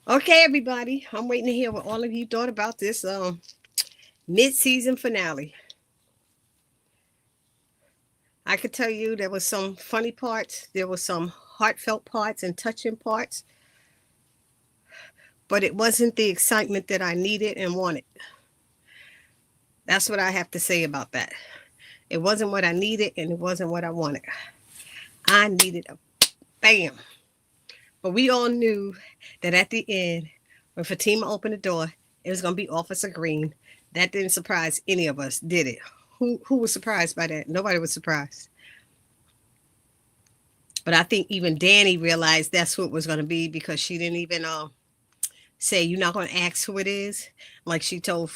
Okay, everybody. I'm waiting to hear what all of you thought about this mid-season finale. I could tell you there was some funny parts, there was some heartfelt parts and touching parts, but it wasn't the excitement that I needed and wanted. That's what I have to say about that. It wasn't what I needed and it wasn't what I wanted. I needed a bam. But we all knew that at the end, when Fatima opened the door, it was going to be Officer Green. That didn't surprise any of us, did it? Who was surprised by that? Nobody was surprised. But I think even Danny realized that's who it was going to be because she didn't even say, "You're not going to ask who it is." Like she told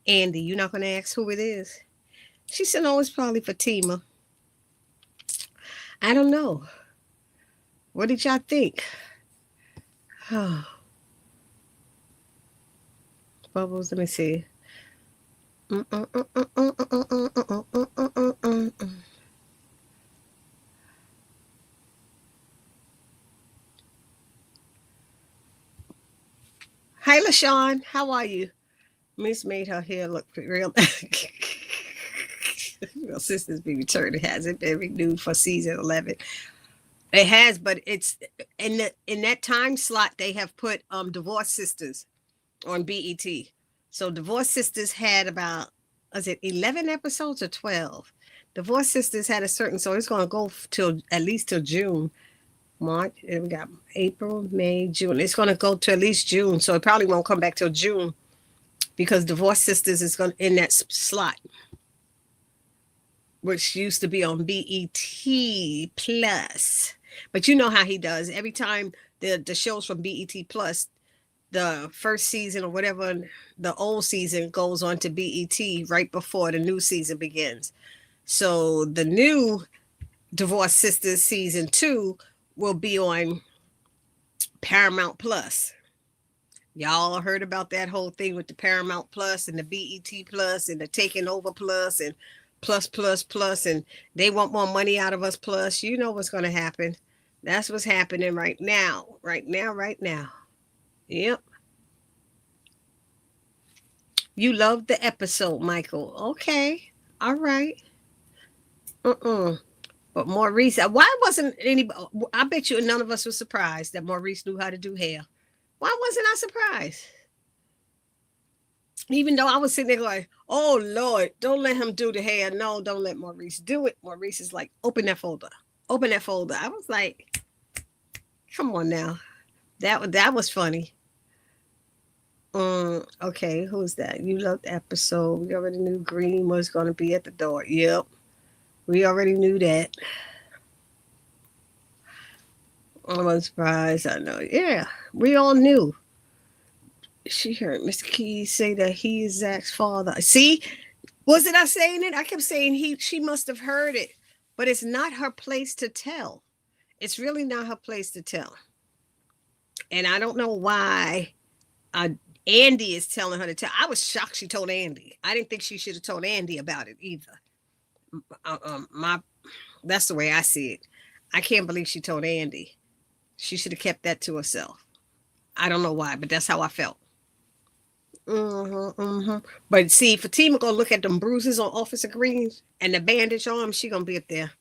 Andy, "You're not going to ask who it is." She said, "No, it's probably Fatima." I don't know. What did y'all think? Bubbles, let me see. Hi, LaShawn. How are you? Miss made her hair look real. Well, Sisters be returned. It hasn't been renewed for season 11. It has, but it's in that time slot they have put Divorce Sisters on BET. So Divorce Sisters had about, was it 11 episodes or 12? Divorce Sisters had a certain, so it's going to go till at least till June. March, and we got April, May, June. It's going to go to at least June, so it probably won't come back till June because Divorce Sisters is going in that slot, which used to be on BET Plus. But you know how he does. Every time the shows from BET Plus, the first season or whatever, the old season goes on to BET right before the new season begins. So the new Divorce Sisters season 2 will be on Paramount Plus. Y'all heard about that whole thing with the Paramount Plus and the BET Plus and the Taking Over Plus and plus, and they want more money out of us plus. You know what's going to happen. That's what's happening right now. Right now, right now. Yep. You loved the episode, Michael. Okay. All right. Uh-uh. But Maurice, why wasn't anybody, I bet you none of us was surprised that Maurice knew how to do hair. Why wasn't I surprised? Even though I was sitting there like, oh Lord, don't let him do the hair. No, don't let Maurice do it. Maurice is like, open that folder. Open that folder. I was like, come on now. That was funny. Okay, who's that? You loved the episode. We already knew Green was gonna be at the door. Yep. We already knew that. I was surprised. I know. Yeah. We all knew. She heard Mr. Keys say that he is Zach's father. See, wasn't I saying it? I kept saying she must have heard it, but it's not her place to tell. It's really not her place to tell. And I don't know why uh, Andy is telling her to tell. I was shocked she told Andy. I didn't think she should have told Andy about it either. My That's the way I see it. I can't believe she told Andy. She should have kept that to herself. I don't know why, but that's how I felt. But see, Fatima gonna look at them bruises on Officer Green's and the bandage on him. She gonna be up there.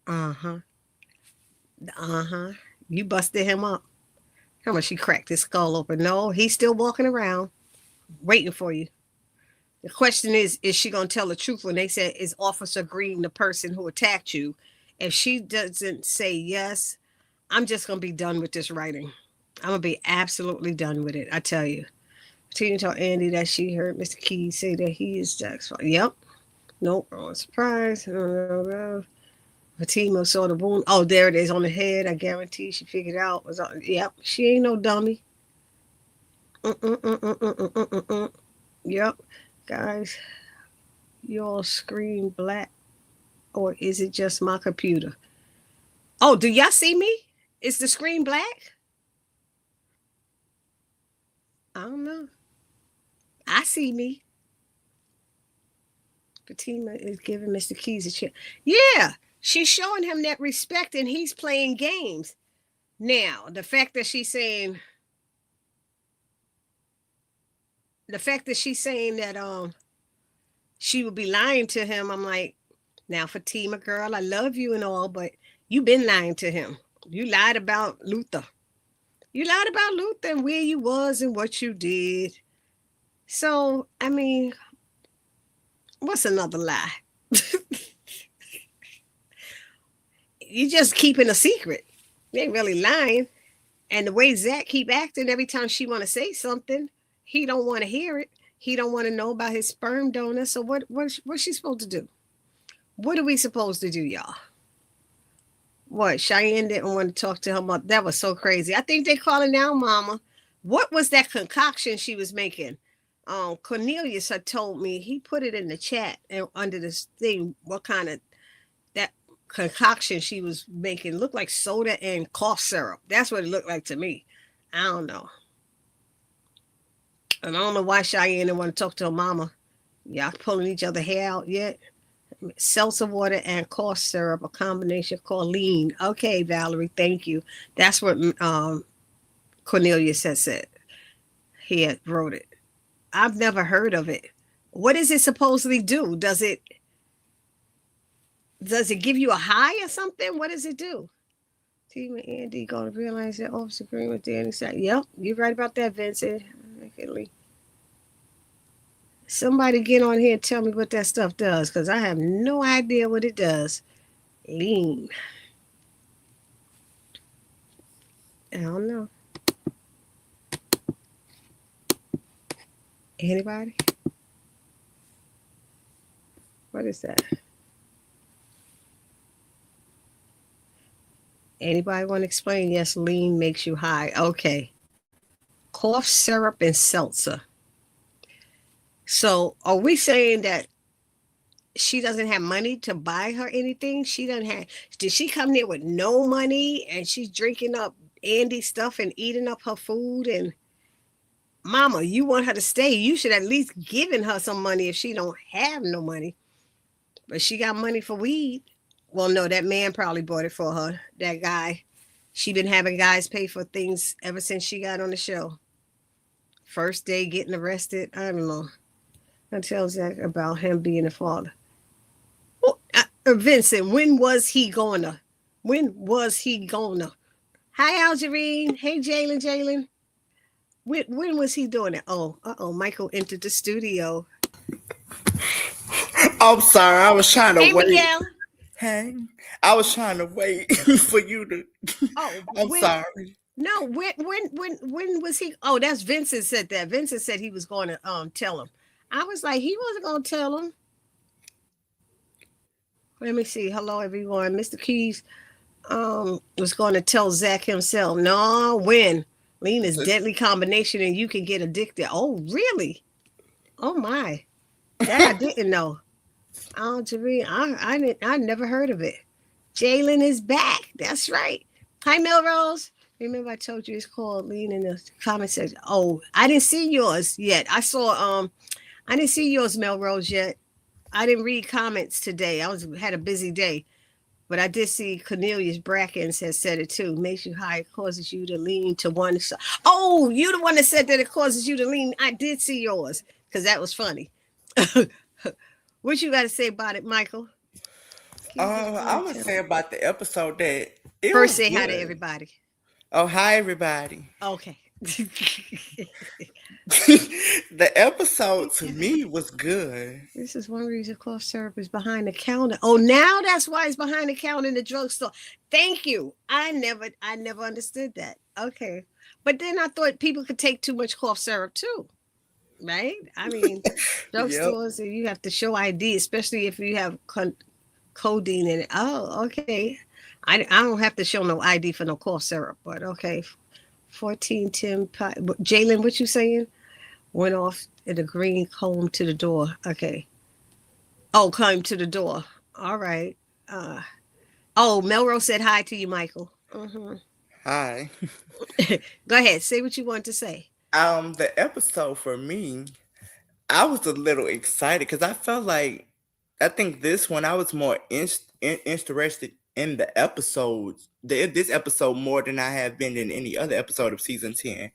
Uh huh. Uh huh. You busted him up. How much she cracked his skull open? No, he's still walking around waiting for you. The question is she gonna tell the truth when they say is Officer Green the person who attacked you? If she doesn't say yes, I'm just gonna be done with this writing. I'm gonna be absolutely done with it. I tell you. Tina told Andy that she heard Mr. Keys say that he is Jack's father. Yep. Nope. I was surprised. Fatima saw the wound. Oh, there it is on the head. I guarantee she figured out. Yep. She ain't no dummy. Mm-mm-mm-mm-mm-mm-mm-mm. Yep. Guys, you all scream black, or is it just my computer? Oh, do y'all see me? Is the screen black? I don't know. I see me. Fatima is giving Mr. Keys a chance. Yeah, she's showing him that respect and he's playing games. Now, the fact that she's saying the fact that she's saying that she would be lying to him, I'm like, now Fatima girl, I love you and all, but you've been lying to him. You lied about Luther. You lied about Luther and where you was and what you did. So, I mean, what's another lie? You just keeping a secret. You ain't really lying. And the way Zach keep acting every time she want to say something, he don't want to hear it. He don't want to know about his sperm donor. So what's she supposed to do? What are we supposed to do, y'all? What? Cheyenne didn't want to talk to her mother. That was so crazy. I think they calling now, Mama. What was that concoction she was making? Cornelius had told me, he put it in the chat and under this thing. What kind of that concoction she was making? Looked like soda and cough syrup. That's what it looked like to me. I don't know. And I don't know why Cheyenne didn't want to talk to her mama. Y'all pulling each other hair out yet? Seltzer water and cough syrup, a combination called lean. Okay, Valerie, thank you. That's what Cornelius had said. He had wrote it. I've never heard of it. What does it supposedly do? Does it give you a high or something? What does it do? Team and Andy gonna realize that officer agreeing with Danny said, yep, you're right about that, Vincent. Somebody get on here and tell me what that stuff does, because I have no idea what it does. Lean. I don't know. Anybody? What is that? Anybody want to explain? Yes, lean makes you high. Okay. Cough syrup and seltzer. So are we saying that she doesn't have money to buy her anything? She doesn't have, did she come there with no money and she's drinking up Andy stuff and eating up her food? And Mama, you want her to stay, you should at least giving her some money if she don't have no money. But she got money for weed. Well, no, that man probably bought it for her. That guy. She been having guys pay for things ever since she got on the show. First day getting arrested. I don't know. That tells Zach about him being a father. Well, Vincent, when was he gonna? When was he gonna? Hi, Algerine. Hey, Jalen. When was he doing it? Oh, Michael entered the studio. I'm sorry. I was trying to Hey, wait. Miguel. Hey, I was trying to wait for you to. Oh, I'm sorry. No, when was he? Oh, that's Vincent said that. Vincent said he was going to tell him. I was like, he wasn't going to tell him. Let me see. Hello, everyone. Mr. Keys was going to tell Zach himself. No, when lean is deadly combination and you can get addicted. Oh, really? Oh my, that I didn't know. Oh, Jareen, I never heard of it. Jalen is back. That's right. Hi, Melrose. Remember I told you it's called lean in the comment section. Oh, I didn't see yours yet. I didn't see yours, Melrose, yet. I didn't read comments today. Had a busy day. But I did see Cornelius Brackens has said it too. Makes you high, it causes you to lean to one side. Oh, you the one that said that it causes you to lean. I did see yours because that was funny. What you got to say about it, Michael? I would say about the episode that it First, was say hi to good. everybody. Oh, hi everybody. Okay. The episode to me was good. This is one reason cough syrup is behind the counter. Oh, now that's why it's behind the counter in the drugstore. Thank you. I never understood that. Okay. But then I thought people could take too much cough syrup too. Right? I mean, drugstores, you have to show ID, especially if you have codeine in it. Oh, okay. I don't have to show no ID for no cough syrup, but okay. 1410 Jalen, what you saying? Went off in the green comb to the door. Okay. Oh, came to the door. All right. Melrose said hi to you, Michael. Mm-hmm. Hi. Go ahead. Say what you want to say. The episode for me, I was a little excited because I felt like I think this one I was more interested in the episodes, this episode more than I have been in any other episode of season 10.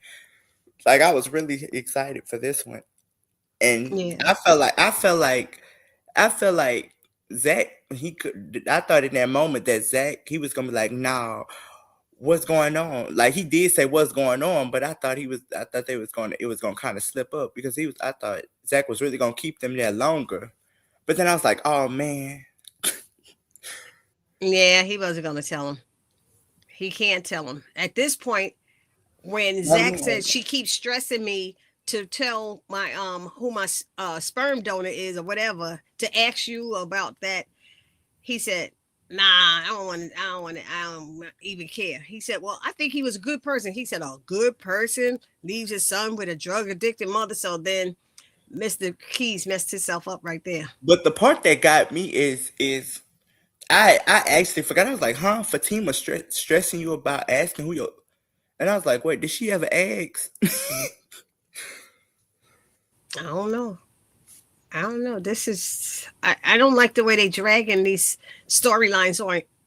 Like I was really excited for this one. And Yeah. I felt like Zach, he could. I thought in that moment that Zach, he was gonna be like, "Nah, what's going on?" Like he did say what's going on, but I thought they was gonna, it was gonna kind of slip up because he was. I thought Zach was really gonna keep them there longer, but then I was like, "Oh man, Yeah, he wasn't going to tell him. He can't tell him. At this point, when I Zach mean, said she keeps stressing me to tell my who my sperm donor is or whatever to ask you about that, he said, "Nah, I don't even care." He said, "Well, I think he was a good person." He said, "A good person leaves his son with a drug addicted mother." So then Mr. Keys messed himself up right there. but the part that got me is I actually forgot. I was like, "Huh?" Fatima stressing you about asking who your, and I was like, "Wait, did she ever ask?" I don't know. I don't know. This is I don't like the way they dragging these storylines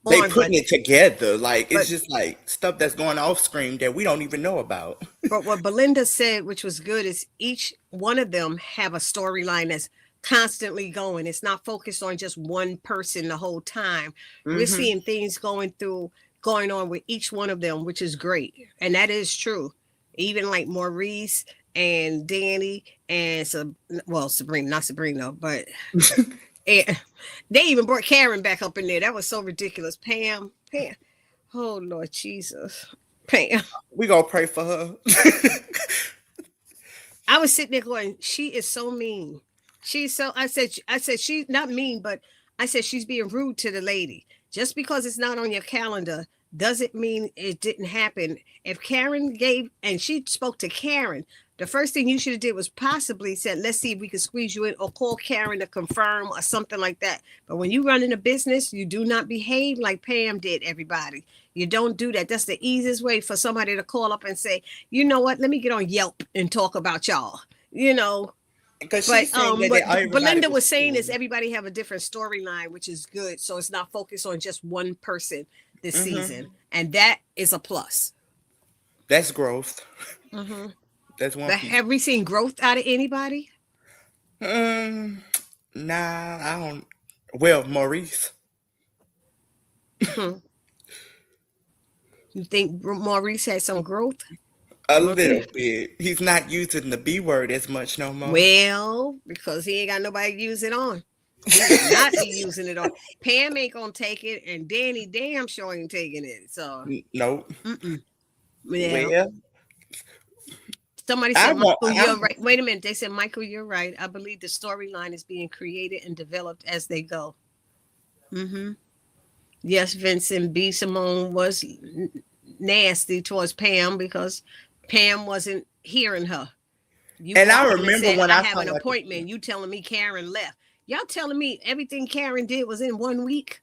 They on, putting it together like it's but just like stuff that's going off screen that we don't even know about. but what Belinda said, which was good, is each one of them have a storyline that's constantly going. It's not focused on just one person the whole time. We're Hmm. seeing things going on with each one of them, which is great. And that is true. Even like Maurice and Danny and well, Sabrina, not Sabrina, but eh, they even brought Karen back up in there. That was so ridiculous. Pam. Oh Lord Jesus. Pam. We gonna pray for her. I was sitting there going, she is so mean. She's so I said she's not mean, but I said she's being rude to the lady. Just because it's not on your calendar doesn't mean it didn't happen. If Karen gave and she spoke to Karen, the first thing you should have did was possibly said, let's see if we can squeeze you in or call Karen to confirm or something like that. But when you run in a business, you do not behave like Pam did, everybody. You don't do that. That's the easiest way for somebody to call up and say, you know what, let me get on Yelp and talk about y'all. You know, Because but she's saying that everybody Belinda was was saying cool. is everybody have a different storyline, which is good. So it's not focused on just one person this season, Hmm. and that is a plus. That's growth. Mm-hmm. That's one But piece. have we seen growth out of anybody? Um, nah, I don't. Well, Maurice, Hmm. You think Maurice had some growth? a Okay. little bit. He's not using the B word as much no more. Well, because he ain't got nobody to use it on. He will not be using it on. Pam ain't gonna take it, and Danny damn sure ain't taking it. So, Nope. mm-mm. Yeah. Well, Somebody I said, want. Michael, you're right. Wait a minute. They said, Michael, you're right. I believe the storyline is being created and developed as they go. Hmm. Yes, Vincent B. Simone was nasty towards Pam because Pam wasn't hearing her. You And I walked in and remember said, when I I have saw an like appointment. You telling me Karen left. Y'all telling me everything Karen did was in 1 week?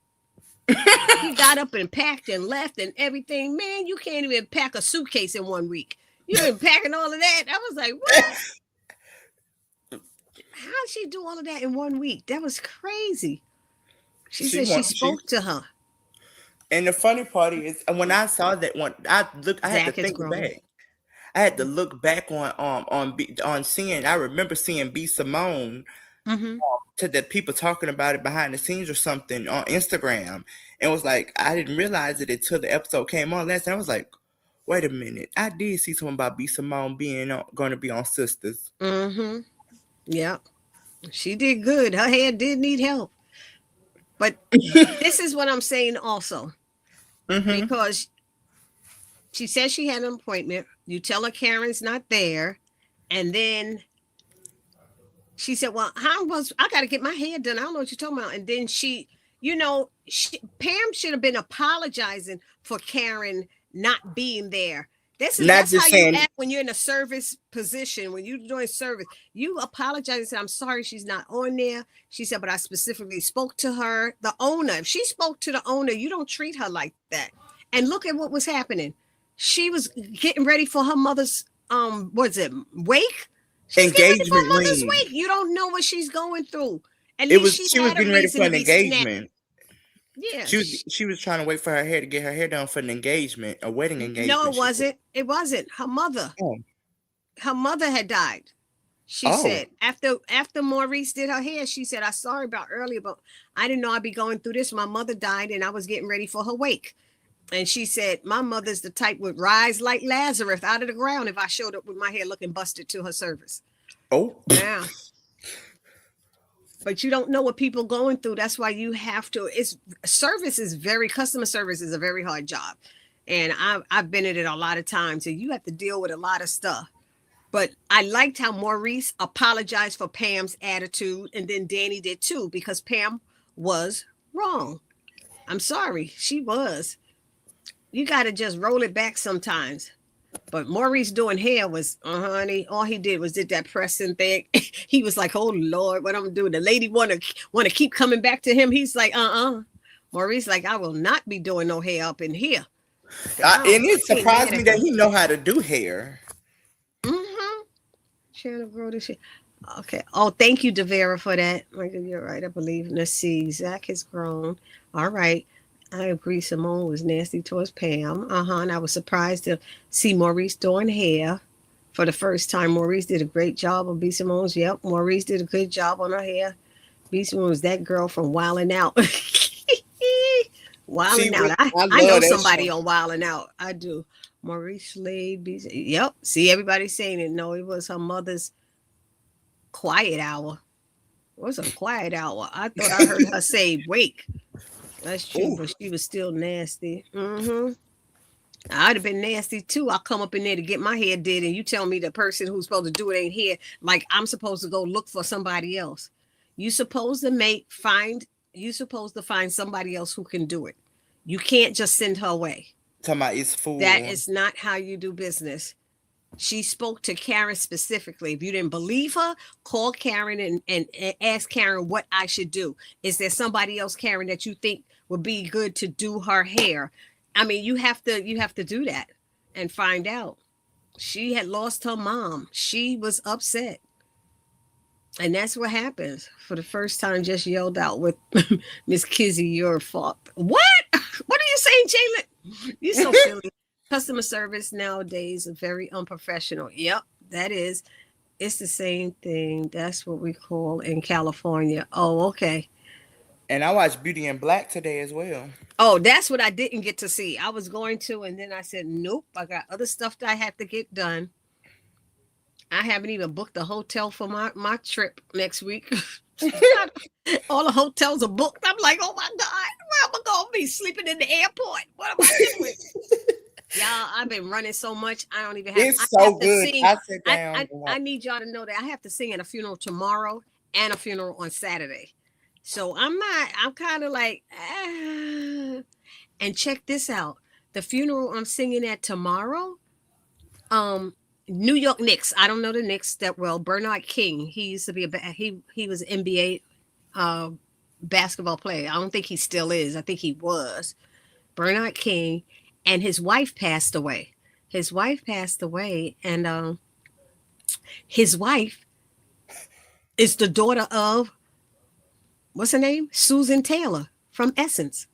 She got up and packed and left and everything. Man, you can't even pack a suitcase in 1 week. You been packing all of that. I was like, what? How'd she do all of that in 1 week? That was crazy. She she said she want she. spoke to her. And the funny part is, when I saw that one, I had to Zach has think grown. back. I had to look back on seeing. I remember seeing B Simone Mm-hmm. to the people talking about it behind the scenes or something on Instagram, and was like, I didn't realize it until the episode came on last night. I was like, wait a minute, I did see something about B Simone being going to be on Sistas. Mm-hmm. Yeah. She did good. Her hair did need help. But this is what I'm saying also. Hmm. Because she says she had an appointment. You tell her Karen's not there. And then she said, well, I got to get my hair done. I don't know what you're talking about. And then Pam should have been apologizing for Karen not being there. Not That's how just you saying, act when you're in a service position, when you're doing service. You apologize and say, I'm sorry she's not on there. She said, but I specifically spoke to her, the owner. If she spoke to the owner, you don't treat her like that. And look at what was happening. She was getting ready for her mother's what's it, wake? She's getting ready for her engagement mother's ring. wake. You don't know what she's going through. At It least was she She was had a getting ready reason for to an be snappy. engagement. Yeah. She was trying to wait for her hair to get her hair done for an engagement, a wedding No, it engagement. She said, wasn't. It wasn't. oh, Her mother had died. She Oh, said after Maurice did her hair, she said, "I sorry about earlier, but I didn't know I'd be going through this. My mother died, and I was getting ready for her wake." And she said, "My mother's the type would rise like Lazarus out of the ground if I showed up with my hair looking busted to her service." oh. Yeah, but you don't know what people going through. That's why you have to. It's service is very customer service is a very hard job, and I've been in it a lot of times, and you have to deal with a lot of stuff. But I liked how Maurice apologized for Pam's attitude, and then Danny did too, because Pam was wrong. I'm sorry, she was. You got to just roll it back sometimes. But Maurice doing hair was, honey, all he did was did that pressing thing. He was like, "Oh Lord, what I'm doing?" The lady want to keep coming back to him. He's like, Maurice, like, "I will not be doing no hair up in here." Oh, And it I ain't surprised mad me at that him. he know how to do hair. Mm-hmm. Shannon grow this shit. Okay. Oh, thank you, Devera, for that. Michael, you're right. I believe. Let's see. Zach has grown. All right. I agree. Simone was nasty towards Pam. And I was surprised to see Maurice doing hair for the first time. Maurice did a great job on B. Simone's. Yep. Maurice did a good job on her hair. B. Simone was that girl from Wildin' Out. See, Wildin' Out. I I know love that somebody show. on Wildin' Out. I do. Maurice Slade. Yep. See, everybody's saying it. No, it was her mother's quiet hour. What's a quiet hour? I thought I heard her say wake. That's true, Ooh, but she was still nasty. I'd have been nasty too. I'll come up in there to get my hair did, and you tell me the person who's supposed to do it ain't here. Like I'm supposed to go look for somebody else. You supposed to you supposed to find somebody else who can do it. You can't just send her away. talking about it's That full. is not how you do business. She spoke to Karen specifically. If you didn't believe her, call Karen and ask Karen what I should do. Is there somebody else, Karen, that you think would be good to do her hair? I mean, you have to do that and find out. She had lost her mom. She was upset. And that's what happens. For the first time, just yelled out with Miss Kizzy, your fault. What? What are you saying, Jalen? You're so silly. Customer service nowadays is very unprofessional. Yep, that is. It's the same thing. That's what we call in California. Oh, okay. And I watched Beauty in Black today as well. Oh, that's what I didn't get to see. I was going to, and then I said, nope, I got other stuff that I have to get done. I haven't even booked a hotel for my trip next week. All the hotels are booked. I'm like, oh my God, where am I going to be sleeping in the airport? What am I doing? Y'all, I've been running so much. I don't even have. I It's so have to good. sing. I sit down I and watch. I need y'all to know that I have to sing at a funeral tomorrow and a funeral on Saturday. So I'm not. I'm kind of like, and check this out. The funeral I'm singing at tomorrow. Um, New York Knicks. I don't know the Knicks that well. Bernard King. He used to be he was an NBA basketball player. I don't think he still is. I think he was. Bernard King, and his wife passed away. His wife passed away, and his wife is the daughter of what's her name? Susan Taylor from Essence.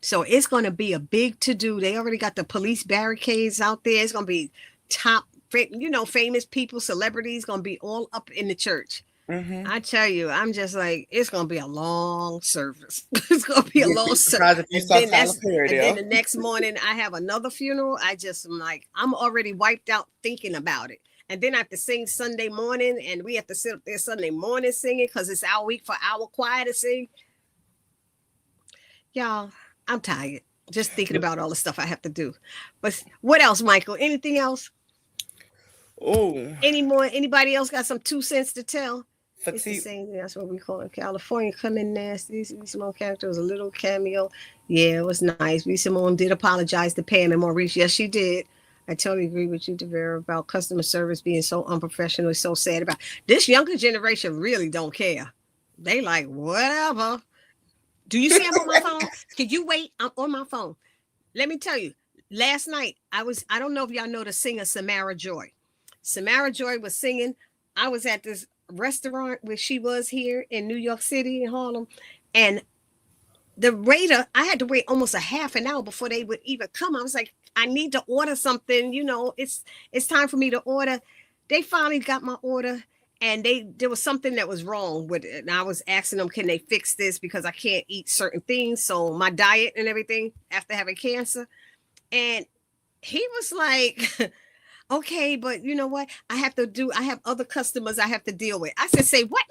So it's going to be a big to do. They already got the police barricades out there. It's going to be top, famous people, celebrities going to be all up in the church. Mm-hmm. I tell you, I'm just like, it's gonna be a long service. It's gonna be a You'd long be service. surprised if you saw Tyler Perry And then there. the next morning I have another funeral. I just am like, I'm already wiped out thinking about it. And then I have to sing Sunday morning, and we have to sit up there Sunday morning singing because it's our week for our choir to sing. Y'all, I'm tired. Just thinking about all the stuff I have to do. But what else, Michael? Anything else? Oh, Anybody else got some 2 cents to tell? It's the fatigue. same thing. That's what we call it. California coming nasty. Simone character was a little cameo. Yeah, it was nice. B. Simone did apologize to Pam and Maurice. Yes, she did. I totally agree with you, Devera, about customer service being so unprofessional. It's so sad about this younger generation. Really don't care. They like whatever. Do you see I'm on my phone? Can you wait? I'm on my phone. Let me tell you. Last night I don't know if y'all know the singer Samara Joy. Samara Joy was singing. I was at this restaurant where she was here in New York City in Harlem, and the waiter, I had to wait almost a half an hour before they would even come. I was like, I need to order something. It's time for me to order. they finally got my order, and there was something that was wrong with it. And I was asking them, can they fix this because I can't eat certain things, so my diet and everything after having cancer. And he was like, okay, but you know what? I have other customers I have to deal with. I said, say what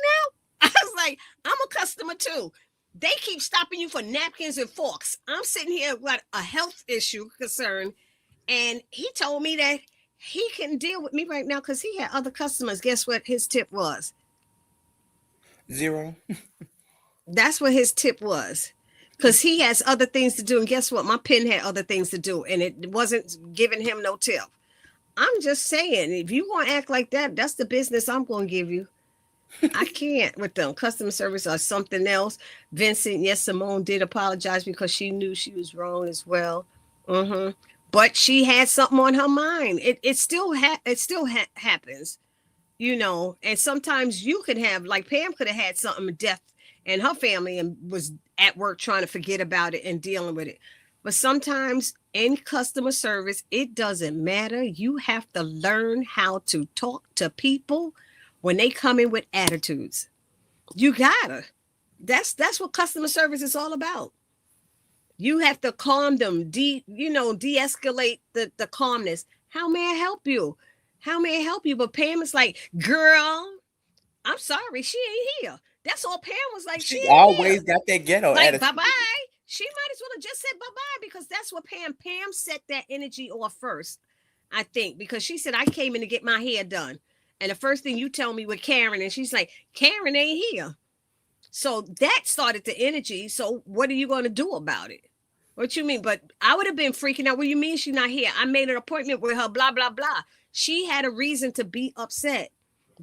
now? I was like, I'm a customer too. They keep stopping you for napkins and forks. I'm sitting here with a health issue concern. And he told me that he can deal with me right now because he had other customers. Guess what his tip was? Zero. That's what his tip was. Because he has other things to do. And guess what? My pen had other things to do. And it wasn't giving him no tip. I'm just saying, if you want to act like that, that's the business I'm going to give you. I can't with them. Customer service or something else. Vincent, yes, Simone did apologize because she knew she was wrong as well. Mm-hmm. But she had something on her mind. It still happens, you know. And sometimes you could have, like Pam could have had something death in her family and was at work trying to forget about it and dealing with it. But sometimes in customer service, it doesn't matter. You have to learn how to talk to people when they come in with attitudes. You gotta. That's what customer service is all about. You have to calm them, de-escalate the calmness. How may I help you? How may I help you? But Pam is like, girl, I'm sorry, she ain't here. That's all Pam was like, she She ain't here. always got that ghetto Like, attitude. bye-bye. She might as well have just said bye-bye because that's what Pam set that energy off first, I think, because she said, I came in to get my hair done. And the first thing you tell me with Karen, and she's like, Karen ain't here. So that started the energy. So what are you going to do about it? What you mean? But I would have been freaking out. What do you mean she's not here? I made an appointment with her, blah, blah, blah. She had a reason to be upset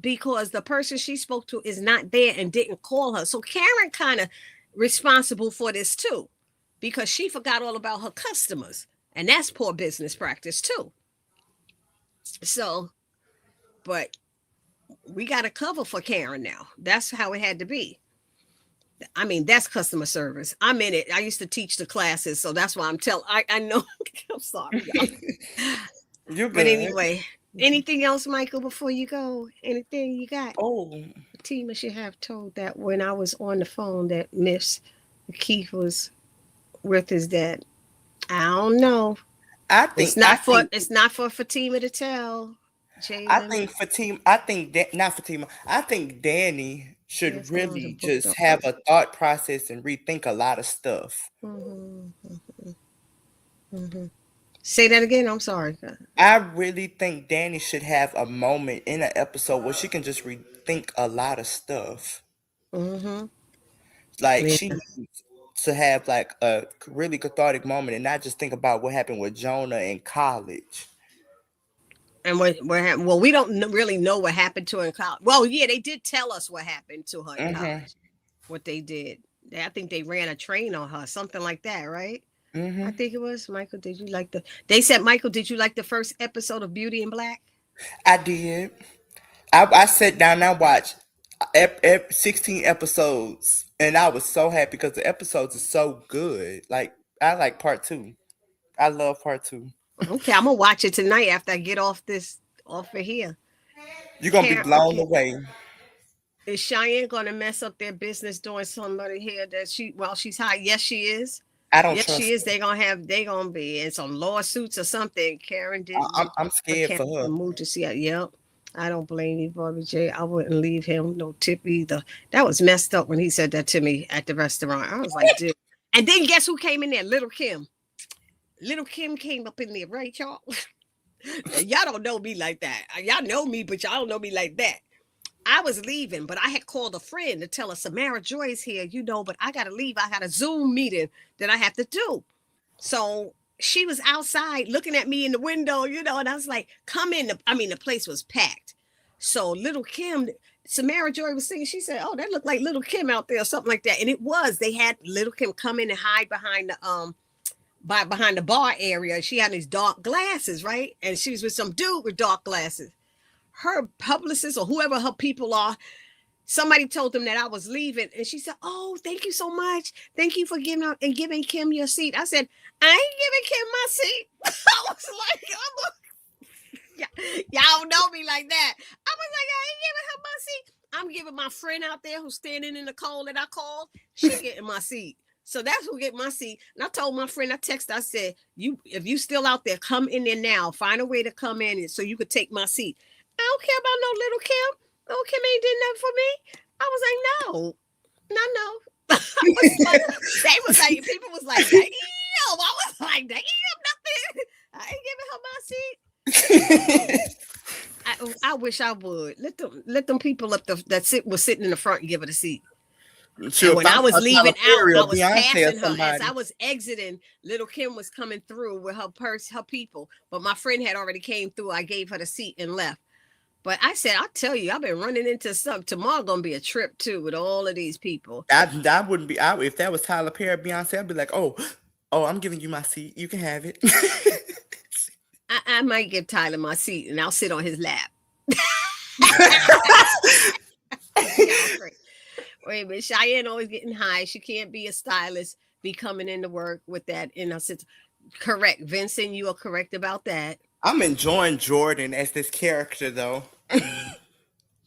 because the person she spoke to is not there and didn't call her. So Karen kind of responsible for this too, because she forgot all about her customers. And that's poor business practice too. So, but we got to cover for Karen now. That's how it had to be. I mean, that's customer service. I'm in it. I used to teach the classes, so that's why I'm telling. I know. I'm sorry, y'all. You But good. anyway, anything else, Michael, before you go? Anything you got? Oh, Fatima should have told that when I was on the phone that Miss Keith was with his dad. I don't know. I It's think I not for think it's not for Fatima to tell. I Jalen, think Fatima. I think not Fatima. I think Danny should there's someone to really book the just have a thought process and rethink a lot of stuff. mm-hmm, mm-hmm. Say that again. I'm sorry. I really think Danny should have a moment in an episode where she can just rethink a lot of stuff. Mm-hmm. Like Yeah. she needs to have like a really cathartic moment and not just think about what happened with Jonah in college. And what happened? Well, we don't really know what happened to her in college. Well, yeah, they did tell us what happened to her in Mhm. college. What they did. I think they ran a train on her, something like that, right? I Mhm. think it was. Michael, did you like the? They said, Michael, did you like the first episode of Beauty in Black? I did. I sat down and I watched 16 episodes and I was so happy because the episodes are so good. Like I like part 2. I love part 2. Okay, I'm gonna watch it tonight after I get off of here. You're going to be Karen, blown okay, away. is Cheyenne gonna mess up their business doing somebody here that she while she's high? Yes, she is. I don't Yes, she trust is. They gonna be in some lawsuits or something. Karen her. didn't want I'm her scared Karen for her. to move to Seattle. Yep. I don't blame you, Bobby J. I wouldn't leave him no tip either. That was messed up when he said that to me at the restaurant. I was like, dude. And then guess who came in there? Little Kim. Little Kim came up in there, right, y'all? Y'all don't know me like that. Y'all know me, but y'all don't know me like that. I was leaving, but I had called a friend to tell her Samara Joy is here, but I got to leave. I got a Zoom meeting that I have to do. So she was outside looking at me in the window, and I was like, come in. The place was packed. So little Kim, Samara Joy was singing. She said, oh, that looked like little Kim out there or something like that. And it was. They had little Kim come in and hide behind behind the bar area. She had these dark glasses, right? And she was with some dude with dark glasses. Her publicist or whoever her people are, somebody told them that I was leaving, and she said, oh, thank you so much. Thank you for giving Kim your seat. I said, I ain't giving Kim my seat. I was like, yeah. Y'all don't know me like that. I was like, I ain't giving her my seat. I'm giving my friend out there who's standing in the cold that I called. She getting my seat. So that's who get my seat. And I told my friend, I texted, I said, if you still out there, come in there now. Find a way to come in so you could take my seat. I don't care about no little Kim. Little Kim ain't did nothing for me. I was like, no. I was like, they was like, people was like, damn. I was like, damn, nothing. I ain't giving her my seat. I wish I would let them people up was sitting in the front and give her a seat. Sure, And when I was leaving out, I was Beyonce passing or her. As somebody. I was exiting, little Kim was coming through with her people. But my friend had already came through. I gave her the seat and left. But I said, I'll tell you, I've been running into something. Tomorrow gonna be a trip too with all of these people. That wouldn't be out if that was Tyler Perry, Beyonce. I'd be like, oh, I'm giving you my seat. You can have it. I might give Tyler my seat and I'll sit on his lap. Wait a minute, Cheyenne always getting high. She can't be a stylist, be coming into work with that in her sister. Correct, Vincent, you are correct about that. I'm enjoying Jordan as this character though.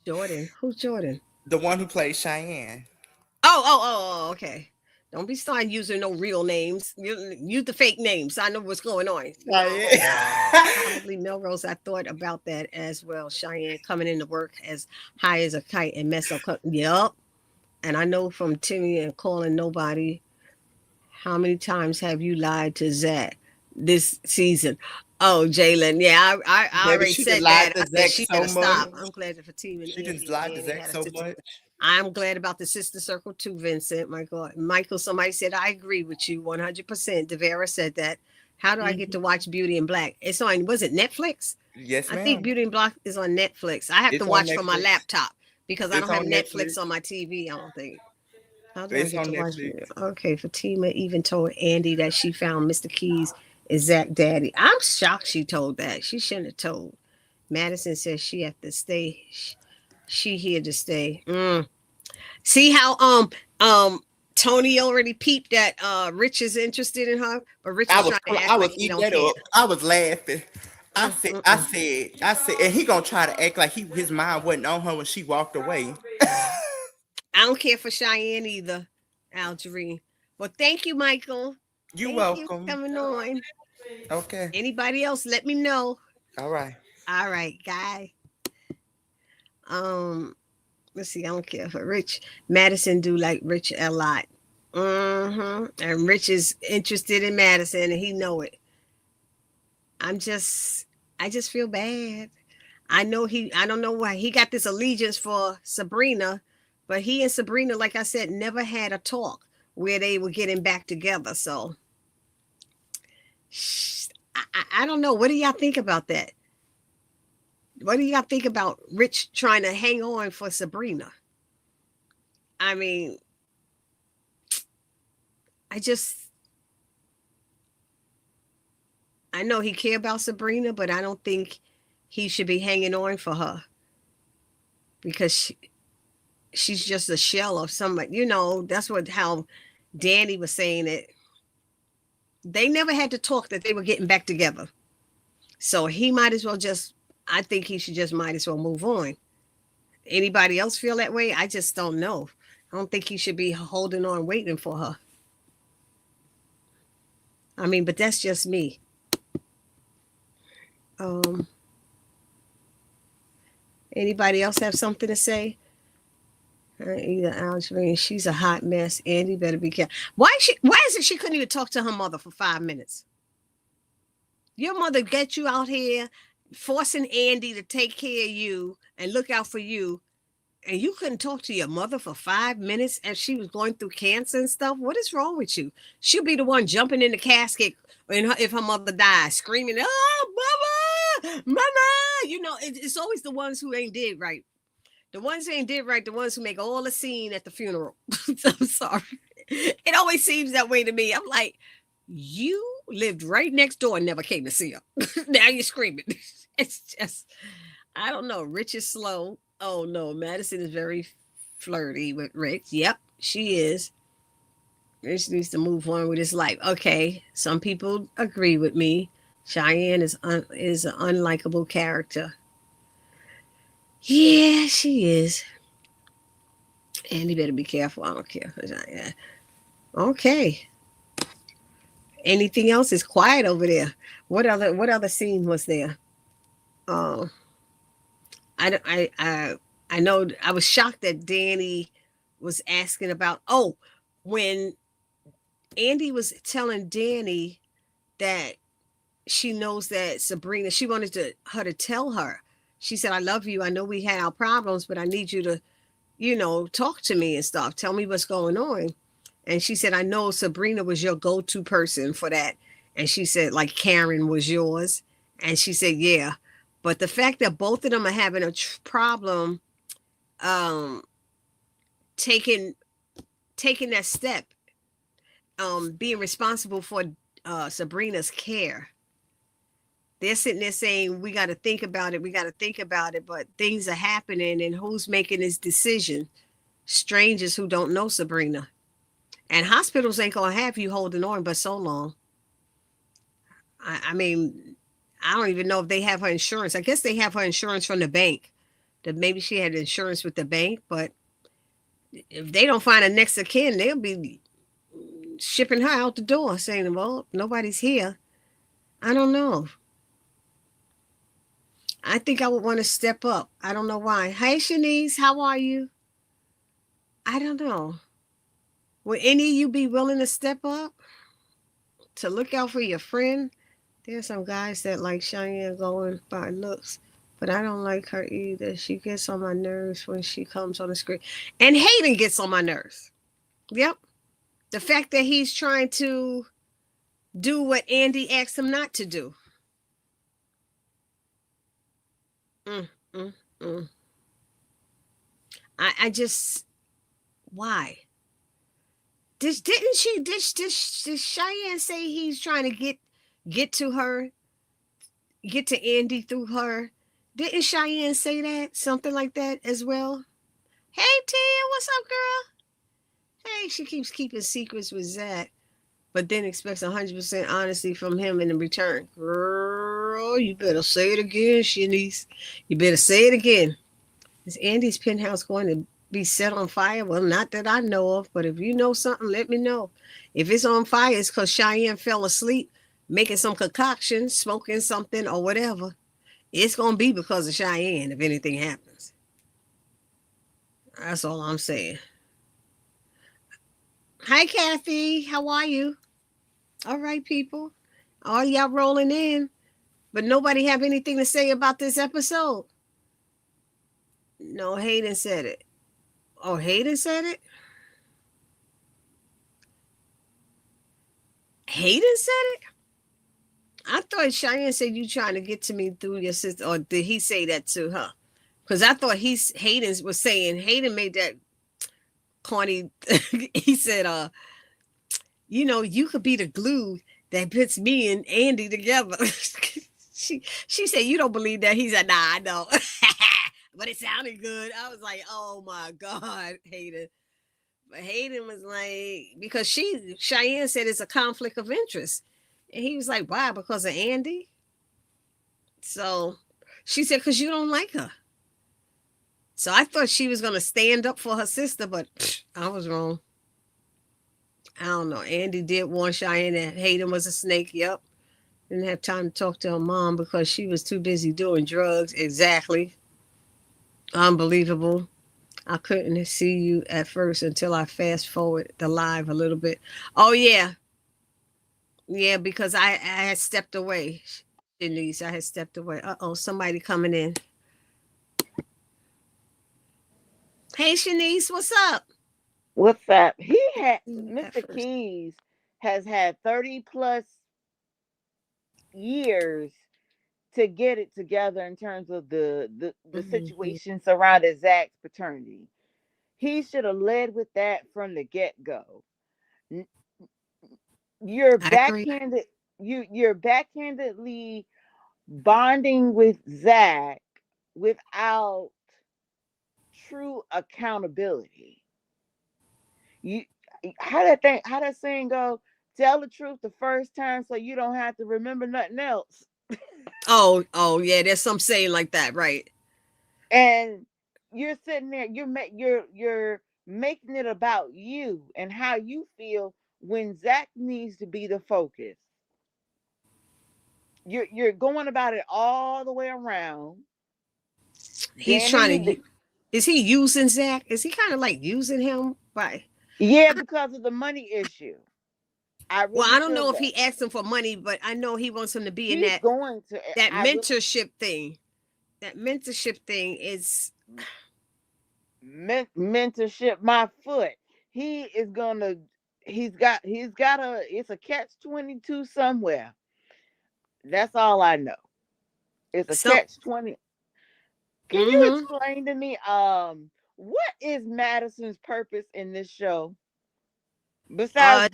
Jordan, who's Jordan? The one who plays Cheyenne. Oh, okay. Don't be starting using no real names. Use the fake names. I know what's going on. Probably Melrose. I thought about that as well. Cheyenne coming into work as high as a kite and mess up. Yep. And I know from Timmy and calling nobody, how many times have you lied to Zach this season? Oh, Jalen. Yeah, I already said that. I said she better stop. I'm glad that Fatima she just lied to Zach so much. I'm glad about the sister circle too, Vincent. My God. Michael, somebody said, I agree with you 100%. Devera said that. How do I get to watch Beauty in Black? It's on, was it Netflix? Yes, ma'am. I think Beauty in Black is on Netflix. I have to watch from my laptop because I don't have Netflix on my TV, I don't think. How do I get to watch it? Okay, Fatima even told Andy that she found Mr. Keys is Zach daddy. I'm shocked she told that. She shouldn't have told. Madison says she have to stay. She here to stay. See how Tony already peeped that Rich is interested in her, but Rich was trying to act like he don't care. I was laughing. I said, and he gonna try to act like his mind wasn't on her when she walked away. I don't care for Cheyenne either, Algerine. Well, thank you, Michael. You're welcome. You coming on. Okay. Anybody else? Let me know. All right, guy. Let's see. I don't care for Rich. Madison do like Rich a lot. And Rich is interested in Madison, and he know it. I just feel bad. I don't know why he got this allegiance for Sabrina, but he and Sabrina, like I said, never had a talk where they were getting back together. So I don't know. What do y'all think about that? What do y'all think about Rich trying to hang on for Sabrina? I mean, I know he care about Sabrina, but I don't think he should be hanging on for her because she's just a shell of somebody. That's how Danny was saying it. They never had to talk that they were getting back together. So he might as well I think he should just might as well move on. Anybody else feel that way? I just don't know. I don't think he should be holding on, waiting for her. I mean, but that's just me. Anybody else have something to say? Either Algerine, she's a hot mess. Andy better be careful. Why is it she couldn't even talk to her mother for 5 minutes? Your mother get you out here forcing Andy to take care of you and look out for you, and you couldn't talk to your mother for 5 minutes as she was going through cancer and stuff. What is wrong with you? She'll be the one jumping in the casket if her mother dies, screaming, "Oh, mama, mama!" It's always the ones who ain't did right. The ones who ain't did right, the ones who make all the scene at the funeral. I'm sorry. It always seems that way to me. I'm like, you lived right next door and never came to see her. Now you're screaming. It's just, I don't know. Rich is slow. Oh no, Madison is very flirty with Rich. Yep, she is. Rich needs to move on with his life. Okay, some people agree with me. Cheyenne is an unlikable character. Yeah, she is. And you better be careful. I don't care. Yeah. Okay. Anything else is quiet over there. What other scene was there? Uh, I I I I know I was shocked that Danny was asking about. Oh, when Andy was telling Danny that she knows that Sabrina. She wanted her to tell her. She said, "I love you. I know we had our problems, but I need you to, talk to me and stuff. Tell me what's going on." And she said, "I know Sabrina was your go-to person for that." And she said, like Karen was yours. And she said, "Yeah." But the fact that both of them are having a problem, um, taking taking that step, being responsible for Sabrina's care. They're sitting there saying, "We got to think about it. We got to think about it." But things are happening, and who's making this decision? Strangers who don't know Sabrina. And hospitals ain't gonna have you holding on but so long. I mean, I don't even know if they have her insurance. I guess they have her insurance from the bank. That maybe she had insurance with the bank, but if they don't find a next of kin, they'll be shipping her out the door, saying, "Well, nobody's here." I don't know. I think I would want to step up. I don't know why. Hey, Shanice, how are you? I don't know. Would any of you be willing to step up to look out for your friend? There's some guys that like Cheyenne going by looks, but I don't like her either. She gets on my nerves when she comes on the screen. And Hayden gets on my nerves. Yep. The fact that he's trying to do what Andy asked him not to do. Mm, mm, mm. I just, why? Did Cheyenne say he's trying to get to her, get to Andy through her? Didn't Cheyenne say that? Something like that as well? Hey Tia, what's up, girl? Hey, she keeps keeping secrets with Zach, but then expects 100% honesty from him in return. Girl, you better say it again, Shanice. You better say it again. Is Andy's penthouse going to be set on fire? Well, not that I know of, but if you know something, let me know. If it's on fire, it's because Cheyenne fell asleep making some concoction, smoking something, or whatever. It's going to be because of Cheyenne if anything happens. That's all I'm saying. Hi, Kathy. How are you? All right, people. All y'all rolling in, but nobody have anything to say about this episode. No, Hayden said it. Oh, Hayden said it? Hayden said it? I thought Cheyenne said you trying to get to me through your sister, or did he say that to her? Because I thought Hayden was saying Hayden made that corny. He said, you could be the glue that puts me and Andy together." She said, "You don't believe that?" He said, "Nah, I don't." But it sounded good. I was like, "Oh my God, Hayden." But Hayden was like, because Cheyenne said it's a conflict of interest. And he was like, "Why? Because of Andy?" So she said, "Because you don't like her." So I thought she was going to stand up for her sister, but I was wrong. I don't know. Andy did warn Cheyenne that Hayden was a snake. Yep. Didn't have time to talk to her mom because she was too busy doing drugs. Exactly. Unbelievable. I couldn't see you at first until I fast forward the live a little bit. Oh, yeah. Yeah, because I had stepped away. Denise, I had stepped away. Uh-oh, somebody coming in. Hey, Shanice, what's up? What's up? He had At Mr. first. Keys has had 30 plus years to get it together in terms of the Mm-hmm. situation surrounding Zach's paternity. He should have led with that from the get go. You're I agree. backhanded. You're backhandedly bonding with Zach without true accountability. You how that saying go? Tell the truth the first time so you don't have to remember nothing else. Oh, yeah. There's some saying like that, right? And you're sitting there, you're making it about you and how you feel when Zach needs to be the focus. You're going about it all the way around. He's Danny trying to. need to, Is he using Zach? Is he kind of like using him? Right. yeah, because of the money issue. I Well, really I don't feel know if that. he asked him for money, but I know he wants him to be in He's going to that I really mentorship thing. That mentorship thing is. mentorship my foot. He is gonna he's got a it's a catch 22 somewhere. That's all I know. It's a So, catch 20. Can you mm-hmm. explain to me what is Madison's purpose in this show besides Uh,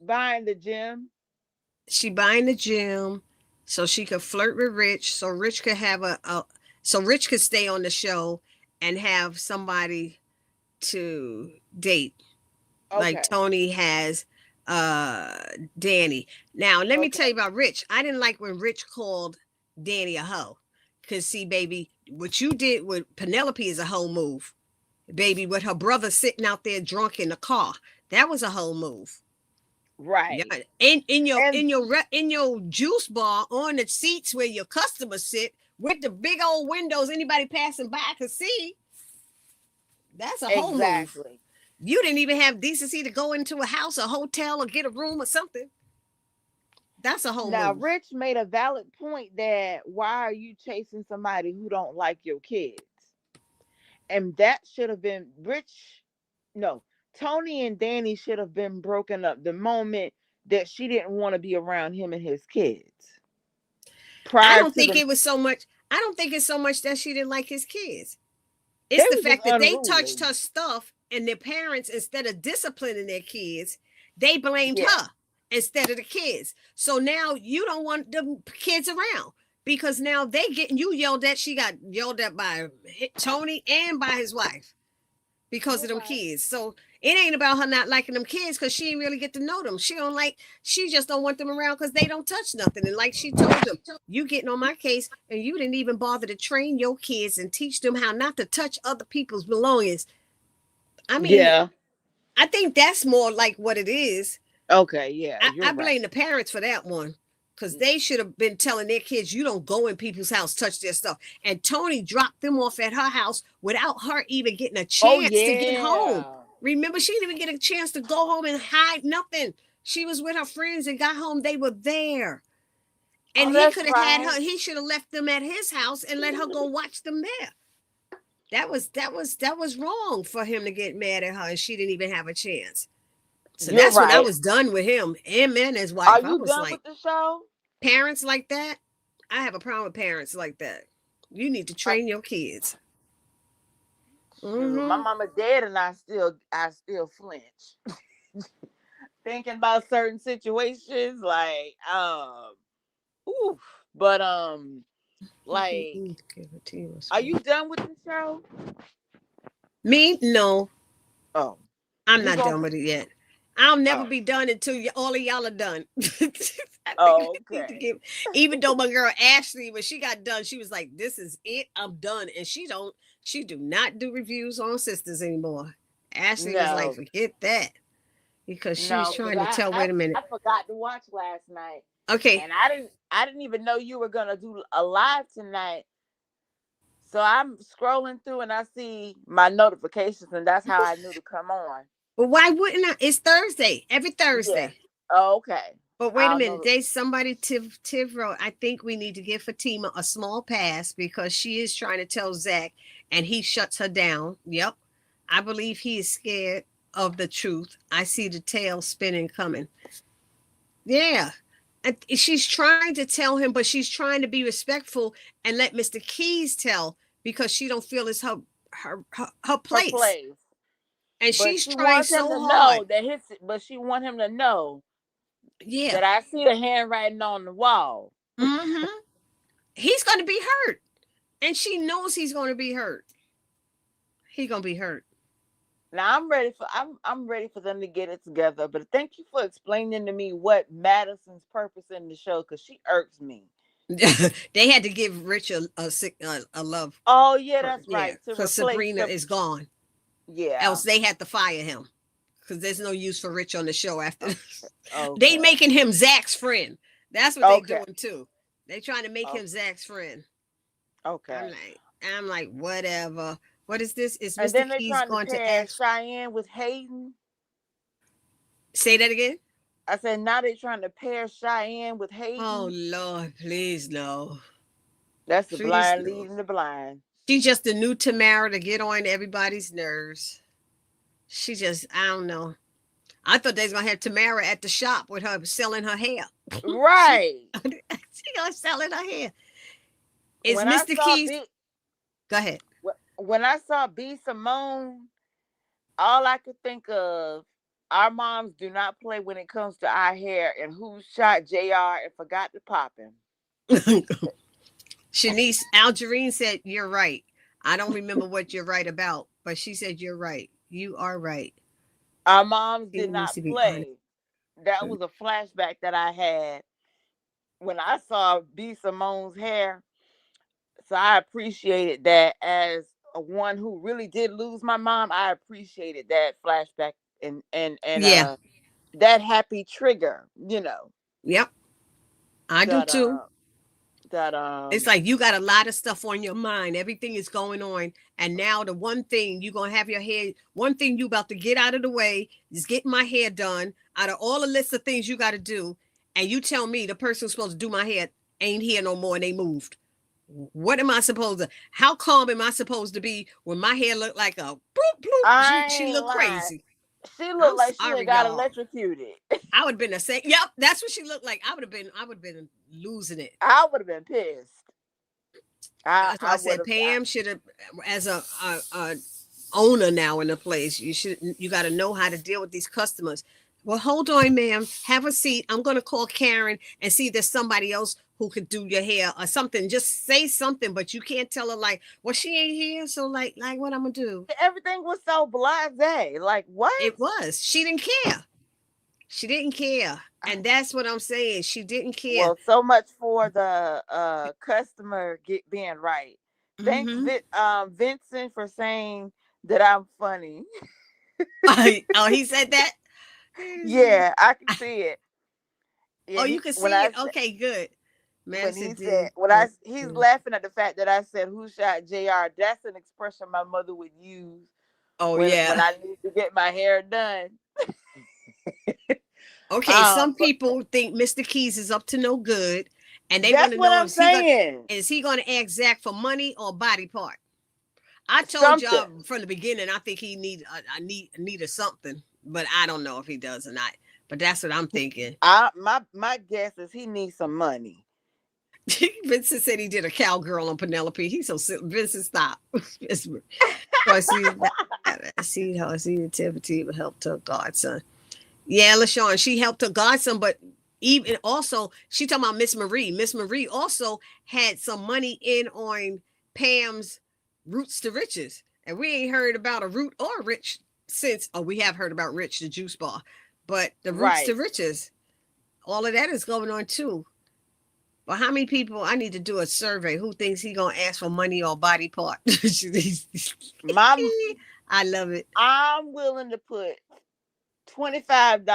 buying the gym? she buying the gym so she could flirt with Rich, so Rich could have so Rich could stay on the show and have somebody to date, like Okay. Tony has uh Danny. Now, let me tell you Okay. about Rich. I didn't like when Rich called Danny a hoe. Cause see, baby, what you did with Penelope is a whole move. Baby, with her brother sitting out there drunk in the car. That was a whole move. Yeah, Right. in your And in your in your juice bar on the seats where your customers sit with the big old windows anybody passing by could see. That's a whole move. exactly. You didn't even have decency to go into a house, a hotel, or get a room or something. That's a whole Now, move. Rich made a valid point that why are you chasing somebody who don't like your kids? And that should have been Rich. No, Tony and Danny should have been broken up the moment that she didn't want to be around him and his kids. I Prior don't to think the, it was so much. I don't think it's so much that she didn't like his kids. they It's the were just fact that they touched unruly. her stuff and their parents, instead of disciplining their kids, they blamed Yeah. her instead of the kids. So now you don't want the kids around because now they getting you yelled at. She got yelled at by Tony and by his wife because of You're them right. kids. So it ain't about her not liking them kids because she didn't really get to know them. She just don't want them around because they don't touch nothing. And like she told them, you getting on my case and you didn't even bother to train your kids and teach them how not to touch other people's belongings. I mean, Yeah. I think that's more like what it is. Okay. Yeah. I You're right. blame the parents for that one because they should have been telling their kids, you don't go in people's house, touch their stuff. And Tony dropped them off at her house without her even getting a Oh chance to get home. yeah. Remember, she didn't even get a chance to go home and hide nothing. She was with her friends and got home. They were there. And Oh, he that's could have had right. her, he should have left them at his house and let her go watch them there. That was wrong for him to get mad at her and she didn't even have a chance. So You're that's when I right. was done with him and his Are wife. I you was done like, with the show? parents like that, I have a problem with parents like that. You need to I, train your kids. shoot, my Mm-hmm. mama dead, and I still flinch thinking about certain situations. Like, oof. But like, are you done with the show? Me? No, Oh, I'm you not gonna? done with it yet. I'll never Oh, be done until all of y'all are done. I think oh, we need to okay. give, even though my girl Ashley, when she got done, she was like, this is it. I'm done. And she do not do reviews on Sisters anymore. Ashley was like, No, forget that. Because she was no, because trying to I, tell, I wait a minute. I forgot to watch last night, Okay. and I didn't even know you were gonna do a live tonight. So I'm scrolling through and I see my notifications, and that's how I knew to come on. But why wouldn't I? It's Thursday, every Yeah. Thursday. Oh, okay. But wait a I'll minute. know. They somebody Tiv wrote, I think we need to give Fatima a small pass because she is trying to tell Zach and he shuts her down. Yep. I believe he is scared of the truth. I see the tail spinning coming. Yeah. And she's trying to tell him, but she's trying to be respectful and let Mr. Keys tell because she don't feel it's her Her place. place, And but she's she trying wants him so to hard. know that his. But she want him to know Yeah. that I see the handwriting on the wall. Mm-hmm. He's going to be hurt. And she knows he's going to be hurt. He going to be hurt. Now I'm ready for them to get it together. But thank you for explaining to me what Madison's purpose in the show, because she irks me. They had to give Rich a love. Oh yeah, that's Yeah, right. To because replace Sabrina the is gone. yeah. Else they had to fire him because there's no use for Rich on the show after. They Okay. making him Zach's friend. That's what they Okay. doing too. They trying to make Oh, him Zach's friend. I'm okay. like, I'm like, whatever. What is this? Is And Mr. then they Keys trying to going to pair ask? Cheyenne with Hayden. Say that again. I said now they trying to pair Cheyenne with Oh Hayden. Lord, please no, That's the please blind no. leading the blind. She just a new Tamara to get on everybody's nerves. She just, I don't know. I thought they was gonna have Tamara at the shop with her selling her hair. she, Right. she gonna selling her hair. Is When I Mr. saw Keys? B Go ahead. when I saw B Simone, all I could think of, our moms do not play when it comes to our hair, and who shot JR and forgot to pop him. Shanice Algerine said, "You're right. I don't remember what you're right about, but she said you're right. You are right. Our moms He did needs not to be honest." play. That was a flashback that I had when I saw B Simone's hair. So I appreciated that as a one who really did lose my mom. I appreciated that flashback and Yeah. that happy trigger, Yep. I do that too. that It's like you got a lot of stuff on your mind. Everything is going on. And now the one thing you're gonna have your hair, one thing you about to get out of the way is getting my hair done. Out of all the list of things you got to do, and you tell me the person who's supposed to do my hair ain't here no more and they moved. What am I supposed to? How calm am I supposed to be when my hair look like a bloop bloop? I She ain't look lying. crazy. She I'm looked like she had sorry, got y'all. electrocuted. I would have been the same. Yep, that's what she looked like. I would have been losing it. I would have been pissed. That's why I I would said have. Pam should have, as a owner now in the place. You got to know how to deal with these customers. Well, hold on, ma'am. Have a seat. I'm going to call Karen and see if there's somebody else who could do your hair or something. Just say something, but you can't tell her like, well, she ain't here, so like what I'm gonna do? Everything was so blasé. Like what? It was. She didn't care. She didn't care, and that's what I'm saying. She didn't care. Well, so much for the customer being right. Thanks, Mm-hmm. Vincent, for saying that I'm funny. Oh, he said that. Yeah, I can see it. Oh, Yeah, you can see it. Okay, good. when he Madison said did. he's laughing at the fact that I said who shot Jr. That's an expression my mother would use Oh when yeah. I need to get my hair done. Okay, some But people think Mr. Keys is up to no good, and they want that's to what know I'm saying. is he gonna ask Zach for money or body part? I told Something. y'all from the beginning. I think he needed something, but I don't know if he does or not. But that's what I'm thinking. My guess is he needs some money. Vincent said he did a cowgirl on Penelope. He's so silly. Vincent, stop. I see how I see the activity helped her godson. Yeah, LaShawn, she helped her godson, but even also she talking about Miss Marie. Miss Marie also had some money in on Pam's Roots to Riches, and we ain't heard about a root or rich since. Oh, we have heard about Rich the juice bar, but the Roots to Right. Riches, all of that is going on too. Well, how many people? I need to do a survey. Who thinks he gonna ask for money or body part? My I love it. I'm willing to put $25.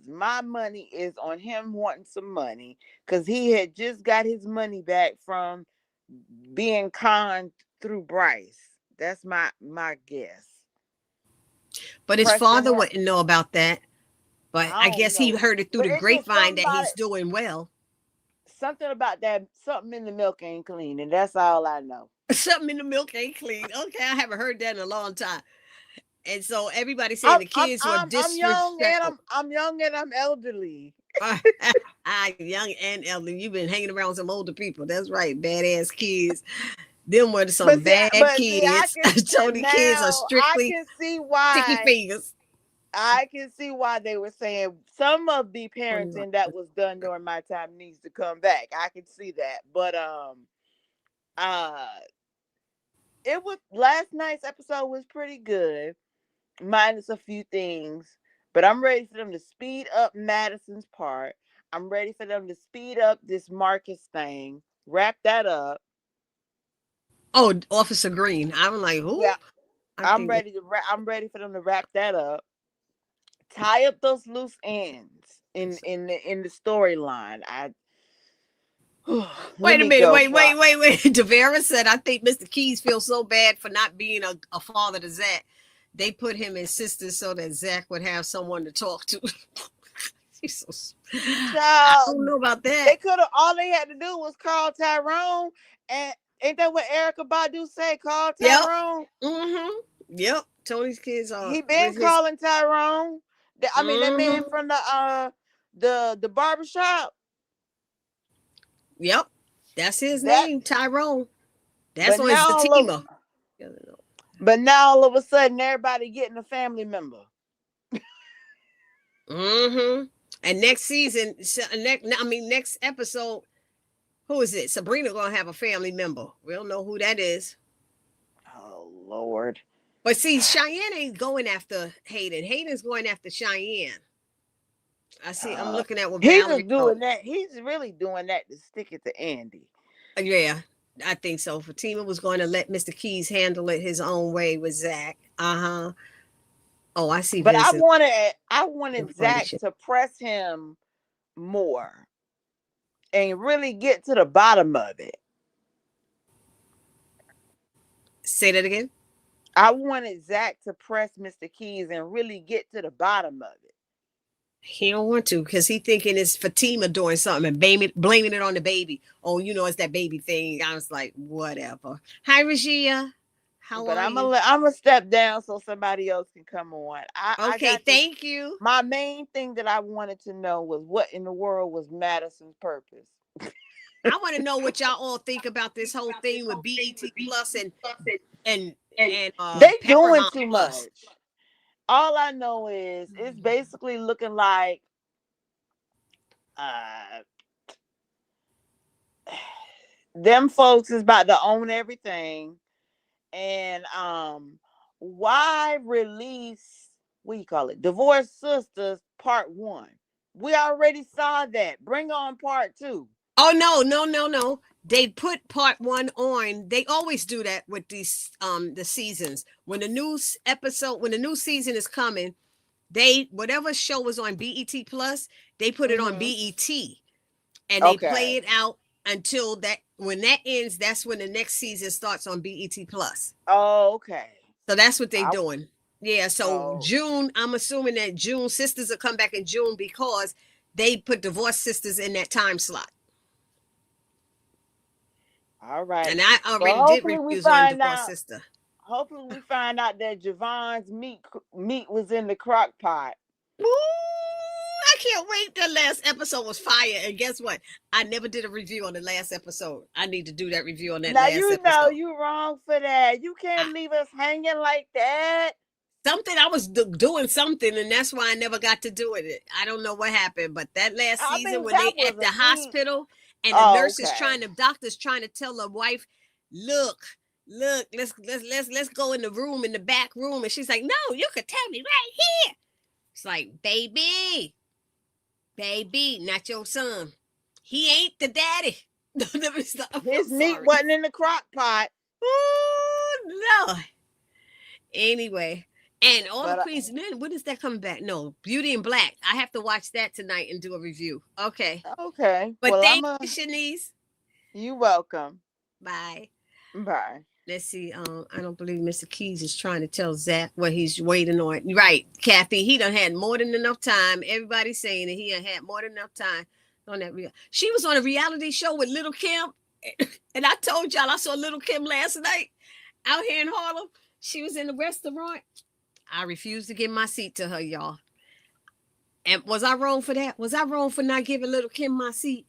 My money is on him wanting some money because he had just got his money back from being conned through Bryce. That's my guess. But his Preston, father wouldn't know about that. But I I don't guess he know, heard it through but the it's just grapevine that he's doing well. something about that. Something in the milk ain't clean, and that's all I know. Something in the milk ain't clean. Okay, I haven't heard that in a long time. And so everybody saying I'm the I'm kids were I'm, I'm young and disrespectful. I'm young and I'm elderly. Young and elderly. You've been hanging around some older people. That's right. Badass kids. Them were some bad But see, I kids. can Tony kids are now I strictly can see sticky why. fingers. I can see why they were saying some of the parenting that was done during my time needs to come back. I can see that. But uh it was last night's episode was pretty good. minus a few things. But I'm ready for them to speed up Madison's part. I'm ready for them to speed up this Marcus thing. Wrap that up. Oh, Officer Green. I'm like, who? Yeah, I think I'm ready for them to wrap that up. Tie up those loose ends in the storyline. I let wait a me minute. go. Wait. Tavera said, I think Mr. Keys feels so bad for not being a father to Zach. They put him in Sisters so that Zach would have someone to talk to. I don't Child, know about that. they could have. All they had to do was call Tyrone, and ain't that what Erica Badu say? Call Yep. Tyrone. Mm-hmm. Yep. Tony's kids are He been with his. calling Tyrone. I mean, that man Mm-hmm. from the barbershop. Yep. That's his That, name, Tyrone. That's but on his now, all of, Zatima. but now all of a sudden, everybody getting a family member. Mm-hmm. And next season, next episode, who is it? Sabrina gonna have a family member. We don't know who that is. Oh Lord. But see, Cheyenne ain't going after Hayden. Hayden's going after Cheyenne. I see. I'm looking at what He's Valerie just wrote. doing that. He's really doing that to stick it to Andy. Yeah, I think so. Fatima was going to let Mr. Keys handle it his own way with Zach. Uh-huh. Oh, I see But Vincent I wanted Zach information. to press him more and really get to the bottom of it. Say that again. I wanted Zach to press Mr. Keys and really get to the bottom of it. He don't want to because he thinking it's Fatima doing something and blaming it on the baby. Oh, it's that baby thing. I was like, whatever. Hi, Regia. How But are you? I'm gonna step down so somebody else can come on. I Okay, got this. thank you. My main thing that I wanted to know was what in the world was Madison's purpose. I want to know what y'all all think about this whole thing with BET Plus and They doing Paramount too Plus. much. All I know is it's basically looking like uh them folks is about to own everything. And why release, what do you call it, Divorced Sisters Part 1? We already saw that. Bring on Part 2. Oh no. They put part one on. They always do that with these the seasons. When the new season is coming, they whatever show was on BET Plus, they put it on Mm-hmm. BET and they play Okay. it out until that when that ends, that's when the next season starts on BET Plus. Oh, okay. So that's what they I, doing. Yeah, so oh, June, I'm assuming that June Sisters will come back in June because they put Divorced Sisters in that time slot. all right. And I Well, already did reviews on Divorced Sister. hopefully we find out that Javon's meat was in the crock pot. Ooh, I can't wait. That last episode was fire. And guess what? I never did a review on the last episode. I need to do that review on that Now last you know episode. you wrong for that. You I, can't leave us hanging like that. something I was doing something, and that's why I never got to do it. I don't know what happened, but that last I season mean, when that they at the wasn't me. hospital and the Oh, nurse is okay. doctor's trying to tell the wife, look, let's go in the room in the back room, and she's like, no, you could tell me right here. It's like, baby, not your son. He ain't the daddy. I'm His meat sorry. wasn't in the crock pot. Oh no. Anyway, and all the But Queens men. When is that coming back? No, Beauty and Black. I have to watch that tonight and do a review. Okay, okay. but Well, thank you, Shanice. you welcome. Bye. Bye. Let's see. I don't believe Mr. Keys is trying to tell Zach what he's waiting on. Right, Kathy. He done had more than enough time. Everybody's saying that he done had more than enough time on that. She was on a reality show with Little Kim, and I told y'all I saw Little Kim last night out here in Harlem. She was in the restaurant. I refused to give my seat to her, y'all. And was I wrong for that? Was I wrong for not giving Little Kim my seat?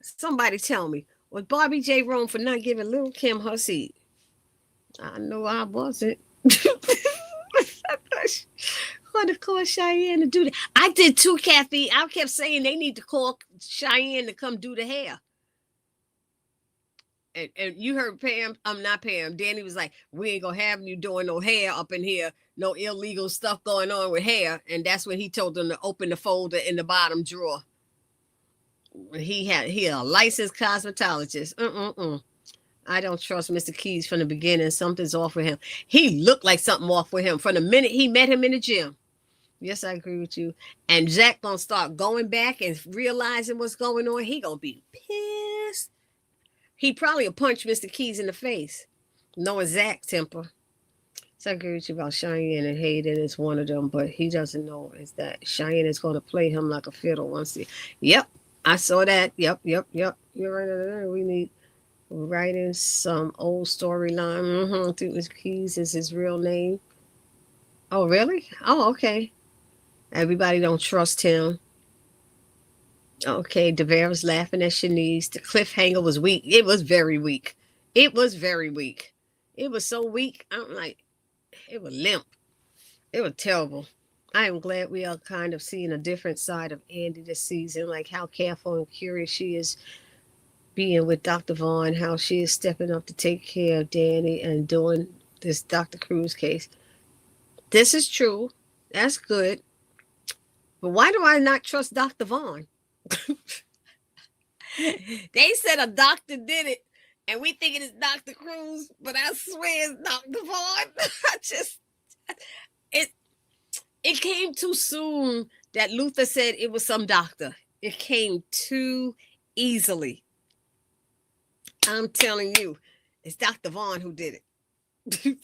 Somebody tell me. Was Barbie J wrong for not giving Little Kim her seat? I know I wasn't. Going to call Cheyenne to do that. I did too, Kathy. I kept saying they need to call Cheyenne to come do the hair. And you heard Pam, I'm not Pam. Danny was like, we ain't gonna have you doing no hair up in here, no illegal stuff going on with hair. And that's when he told them to open the folder in the bottom drawer. He a licensed cosmetologist. I don't trust Mr. Keys from the beginning. Something's off with him. He looked like something off with him from the minute he met him in the gym. Yes, I agree with you. And Zach gonna start going back and realizing what's going on. He gonna be pissed. He probably will punch Mr. Keys in the face, knowing Zach's temper. So I agree with you about Cheyenne and Hayden is one of them, but he doesn't know is that Cheyenne is going to play him like a fiddle once he. Yep, I saw that. Yep. You're right. We need writing some old storyline. I think Mr. Keys is his real name. Oh, really? Oh, okay. Everybody don't trust him. Okay, DeVere was laughing at Shanice. The cliffhanger was weak. It was very weak. It was very weak. It was so weak. I'm like, it was limp. It was terrible. I am glad we are kind of seeing a different side of Andy this season, like how careful and curious she is being with Dr. Vaughn, how she is stepping up to take care of Danny and doing this Dr. Cruz case. This is true. That's good. But why do I not trust Dr. Vaughn? They said a doctor did it, and we thinking it's Dr. Cruz, but I swear it's Dr. Vaughn. It came too soon that Luther said it was some doctor. It came too easily. I'm telling you, it's Dr. Vaughn who did it.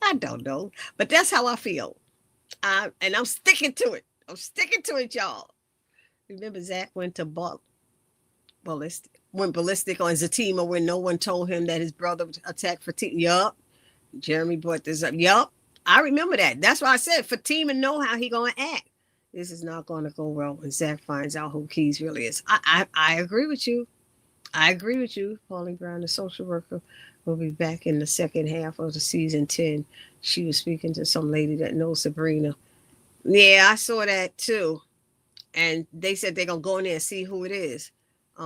I don't know, but that's how I feel. And I'm sticking to it. I'm sticking to it, y'all. Remember, Zach went ballistic on Zatima when no one told him that his brother attacked Fatima. Yup. Jeremy brought this up. Yup. I remember that. That's why I said Fatima know how he gonna act. This is not gonna go well when Zach finds out who Keys really is. I agree with you. I agree with you. Pauline Brown, the social worker, will be back in the second half of the season 10. She was speaking to some lady that knows Sabrina. Yeah, I saw that too. And they said they're going to go in there and see who it is.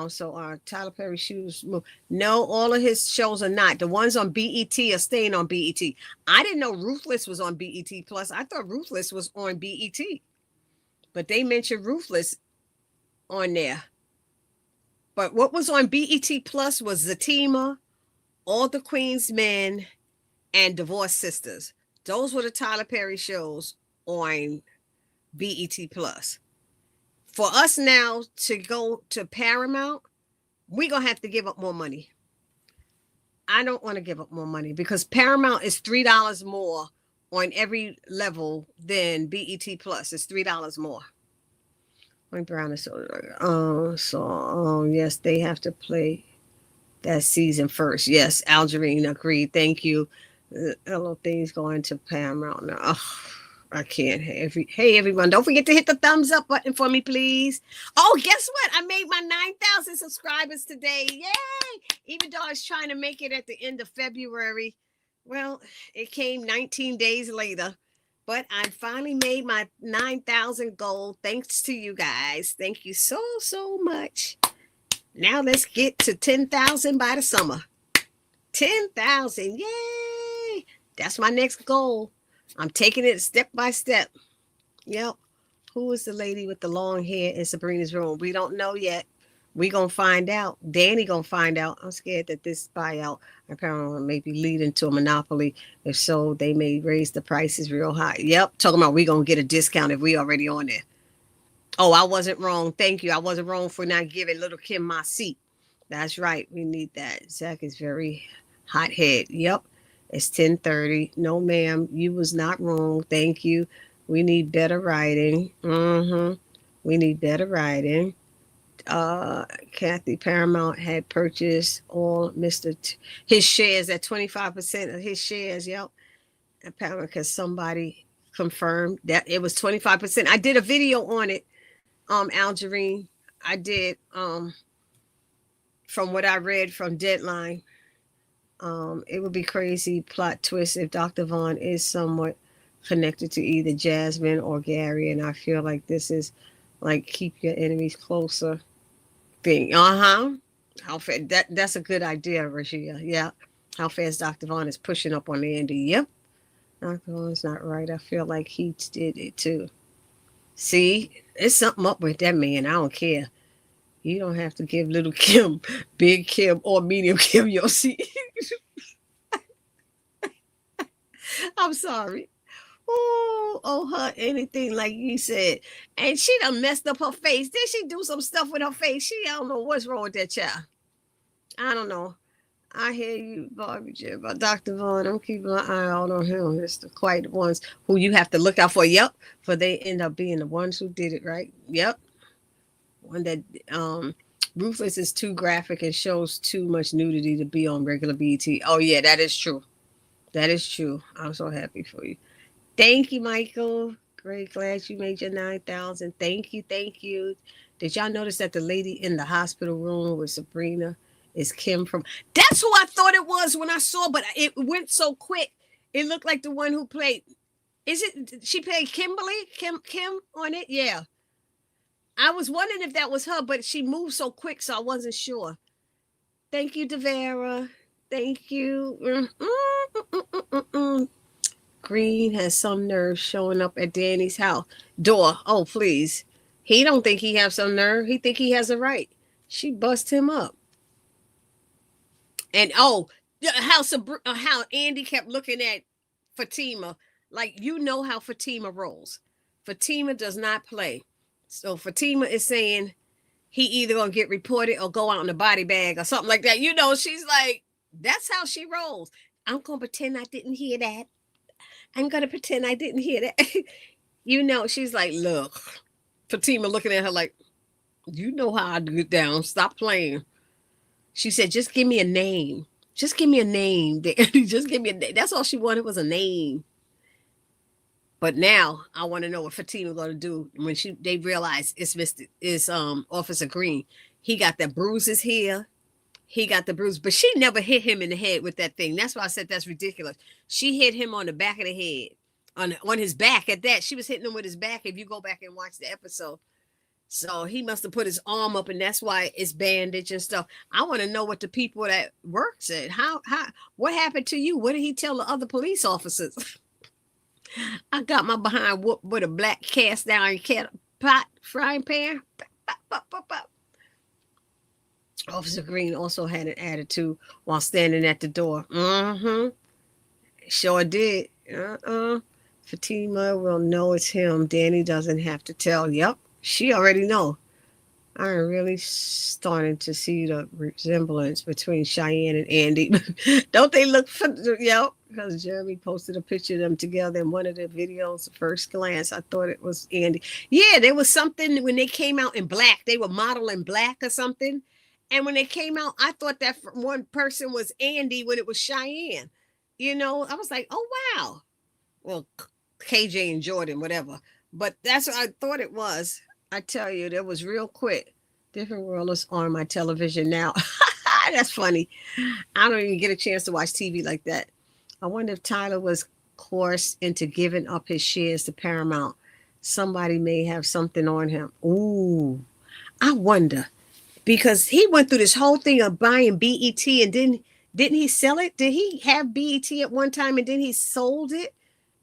So our Tyler Perry shoes move. No, all of his shows are not. The ones on BET are staying on BET. I didn't know Ruthless was on BET Plus. I thought Ruthless was on BET. But they mentioned Ruthless on there. But what was on BET Plus was Zatima, All the Queen's Men, and Divorced Sistas. Those were the Tyler Perry shows on BET Plus. For us now to go to Paramount, we're going to have to give up more money. I don't want to give up more money because Paramount is $3 more on every level than BET Plus. It's $3 more. Brown is yes, they have to play that season first. Yes, Algerine agreed. Thank you. Hello, things going to Paramount now. Oh, I can't. Hey, everyone, don't forget to hit the thumbs up button for me, please. Oh, guess what? I made my 9,000 subscribers today. Yay! Even though I was trying to make it at the end of February. Well, it came 19 days later. But I finally made my 9,000 goal. Thanks to you guys. Thank you so, so much. Now let's get to 10,000 by the summer. 10,000. Yay! That's my next goal. I'm taking it step by step. Yep. Who is the lady with the long hair in Sabrina's room? We don't know yet. We gonna find out. Danny gonna find out. I'm scared that this buyout apparently may be leading to a monopoly. If so, they may raise the prices real high. Yep. Talking about we gonna get a discount if we already on there. Oh, I wasn't wrong. Thank you. I wasn't wrong for not giving little Kim my seat. That's right. We need that. Zach is very hot head. Yep. It's 10:30. No, ma'am, you was not wrong. Thank you. We need better writing. We need better writing. Kathy Paramount had purchased all his shares at 25% of his shares. Yep. Apparently, because somebody confirmed that it was 25%. I did a video on it. Algerine. I did. From what I read from Deadline. It would be crazy plot twist if Dr. Vaughn is somewhat connected to either Jasmine or Gary, and I feel like this is like keep your enemies closer. thing. How fast that's a good idea, Rashia. Yeah. How fast Dr. Vaughn is pushing up on Andy. Yep. Dr. Vaughn's not right. I feel like he did it too. See, there's something up with that man. I don't care. You don't have to give little Kim, big Kim, or medium Kim your seat. I'm sorry. Oh, her anything like you said. And she done messed up her face. Did she do some stuff with her face? I don't know what's wrong with that child. I don't know. I hear you, Barbie J, about Dr. Vaughn. I'm keeping my eye out on him. It's the quiet ones who you have to look out for. Yep. For they end up being the ones who did it, right? Yep. One that Ruthless is too graphic and shows too much nudity to be on regular BT. Oh yeah, that is true. That is true. I'm so happy for you. Thank you, Michael. Great, glad you made your 9,000. Thank you, thank you. Did y'all notice that the lady in the hospital room with Sabrina is Kim from? That's who I thought it was when I saw, but it went so quick. It looked like the one who played. Is it? She played Kimberly? Kim on it? Yeah. I was wondering if that was her, but she moved so quick, so I wasn't sure. Thank you, Devera. Thank you. Green has some nerve showing up at Danny's house door. Oh, please. He don't think he has some nerve. He think he has a right. She bust him up. And how Andy kept looking at Fatima. Like, you know how Fatima rolls. Fatima does not play. So Fatima is saying he either gonna get reported or go out in a body bag or something like that. You know, she's like, that's how she rolls. I'm gonna pretend I didn't hear that. I'm gonna pretend I didn't hear that. You know, she's like, look, Fatima looking at her like, you know how I get down. Stop playing. She said, just give me a name. Just give me a name. Just give me a name. That's all she wanted was a name. But now I want to know what Fatima going to do when they realize it's Officer Green. He got the bruises here. He got the bruise, but she never hit him in the head with that thing. That's why I said that's ridiculous. She hit him on the back of the head, on his back at that. She was hitting him with his back if you go back and watch the episode. So he must have put his arm up, and that's why it's bandaged and stuff. I want to know what the people that work said. What happened to you? What did he tell the other police officers? I got my behind whooped with a black cast iron pot frying pan. Officer Green also had an attitude while standing at the door. Sure did. Fatima will know it's him. Danny doesn't have to tell. Yep, she already know. I'm really starting to see the resemblance between Cheyenne and Andy. Don't they look? Yep, because Jeremy posted a picture of them together in one of the videos. First glance, I thought it was Andy. Yeah, there was something when they came out in black. They were modeling black or something. And when they came out, I thought that one person was Andy when it was Cheyenne. You know, I was like, oh, wow. Well, KJ and Jordan, whatever. But that's what I thought it was. I tell you, that was real quick. Different World is on my television now. That's funny. I don't even get a chance to watch TV like that. I wonder if Tyler was coerced into giving up his shares to Paramount. Somebody may have something on him. Ooh, I wonder. Because he went through this whole thing of buying BET and didn't he sell it? Did he have BET at one time and then he sold it?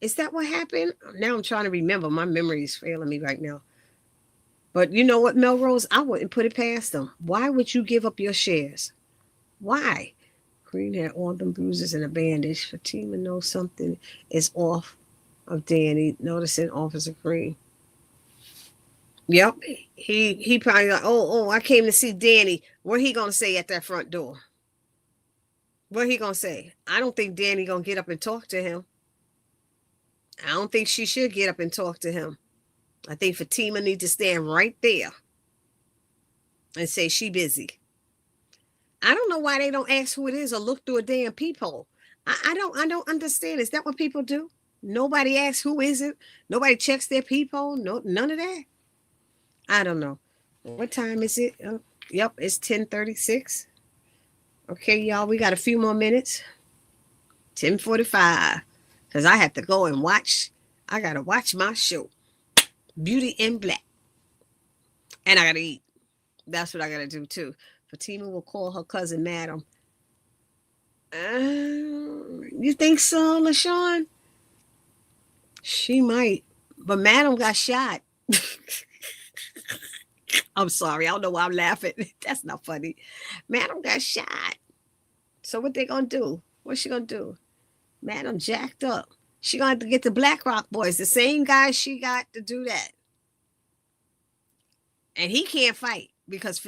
Is that what happened? Now I'm trying to remember. My memory is failing me right now. But you know what, Melrose? I wouldn't put it past them. Why would you give up your shares? Why? Green had all them bruises and a bandage. Fatima knows something is off of Danny, noticing Officer Green. Yep, he probably like, oh, I came to see Danny. What he gonna say at that front door? What he gonna say? I don't think Danny gonna get up and talk to him. I don't think she should get up and talk to him. I think Fatima needs to stand right there and say she busy. I don't know why they don't ask who it is or look through a damn peephole. I don't understand. Is that what people do? Nobody asks who is it. Nobody checks their peephole. No, none of that. I don't know. What time is it? Yep, it's 10:36. Okay, y'all, we got a few more minutes. 10:45. Because I have to go and watch. I got to watch my show. Beauty in Black. And I got to eat. That's what I gotta do too. Fatima will call her cousin Madam. You think so, LaShawn? She might. But Madam got shot. I'm sorry. I don't know why I'm laughing. That's not funny. Madam got shot. So what they gonna do? What's she gonna do? Madam jacked up. She gonna have to get the Black Rock boys, the same guy she got to do that. And he can't fight because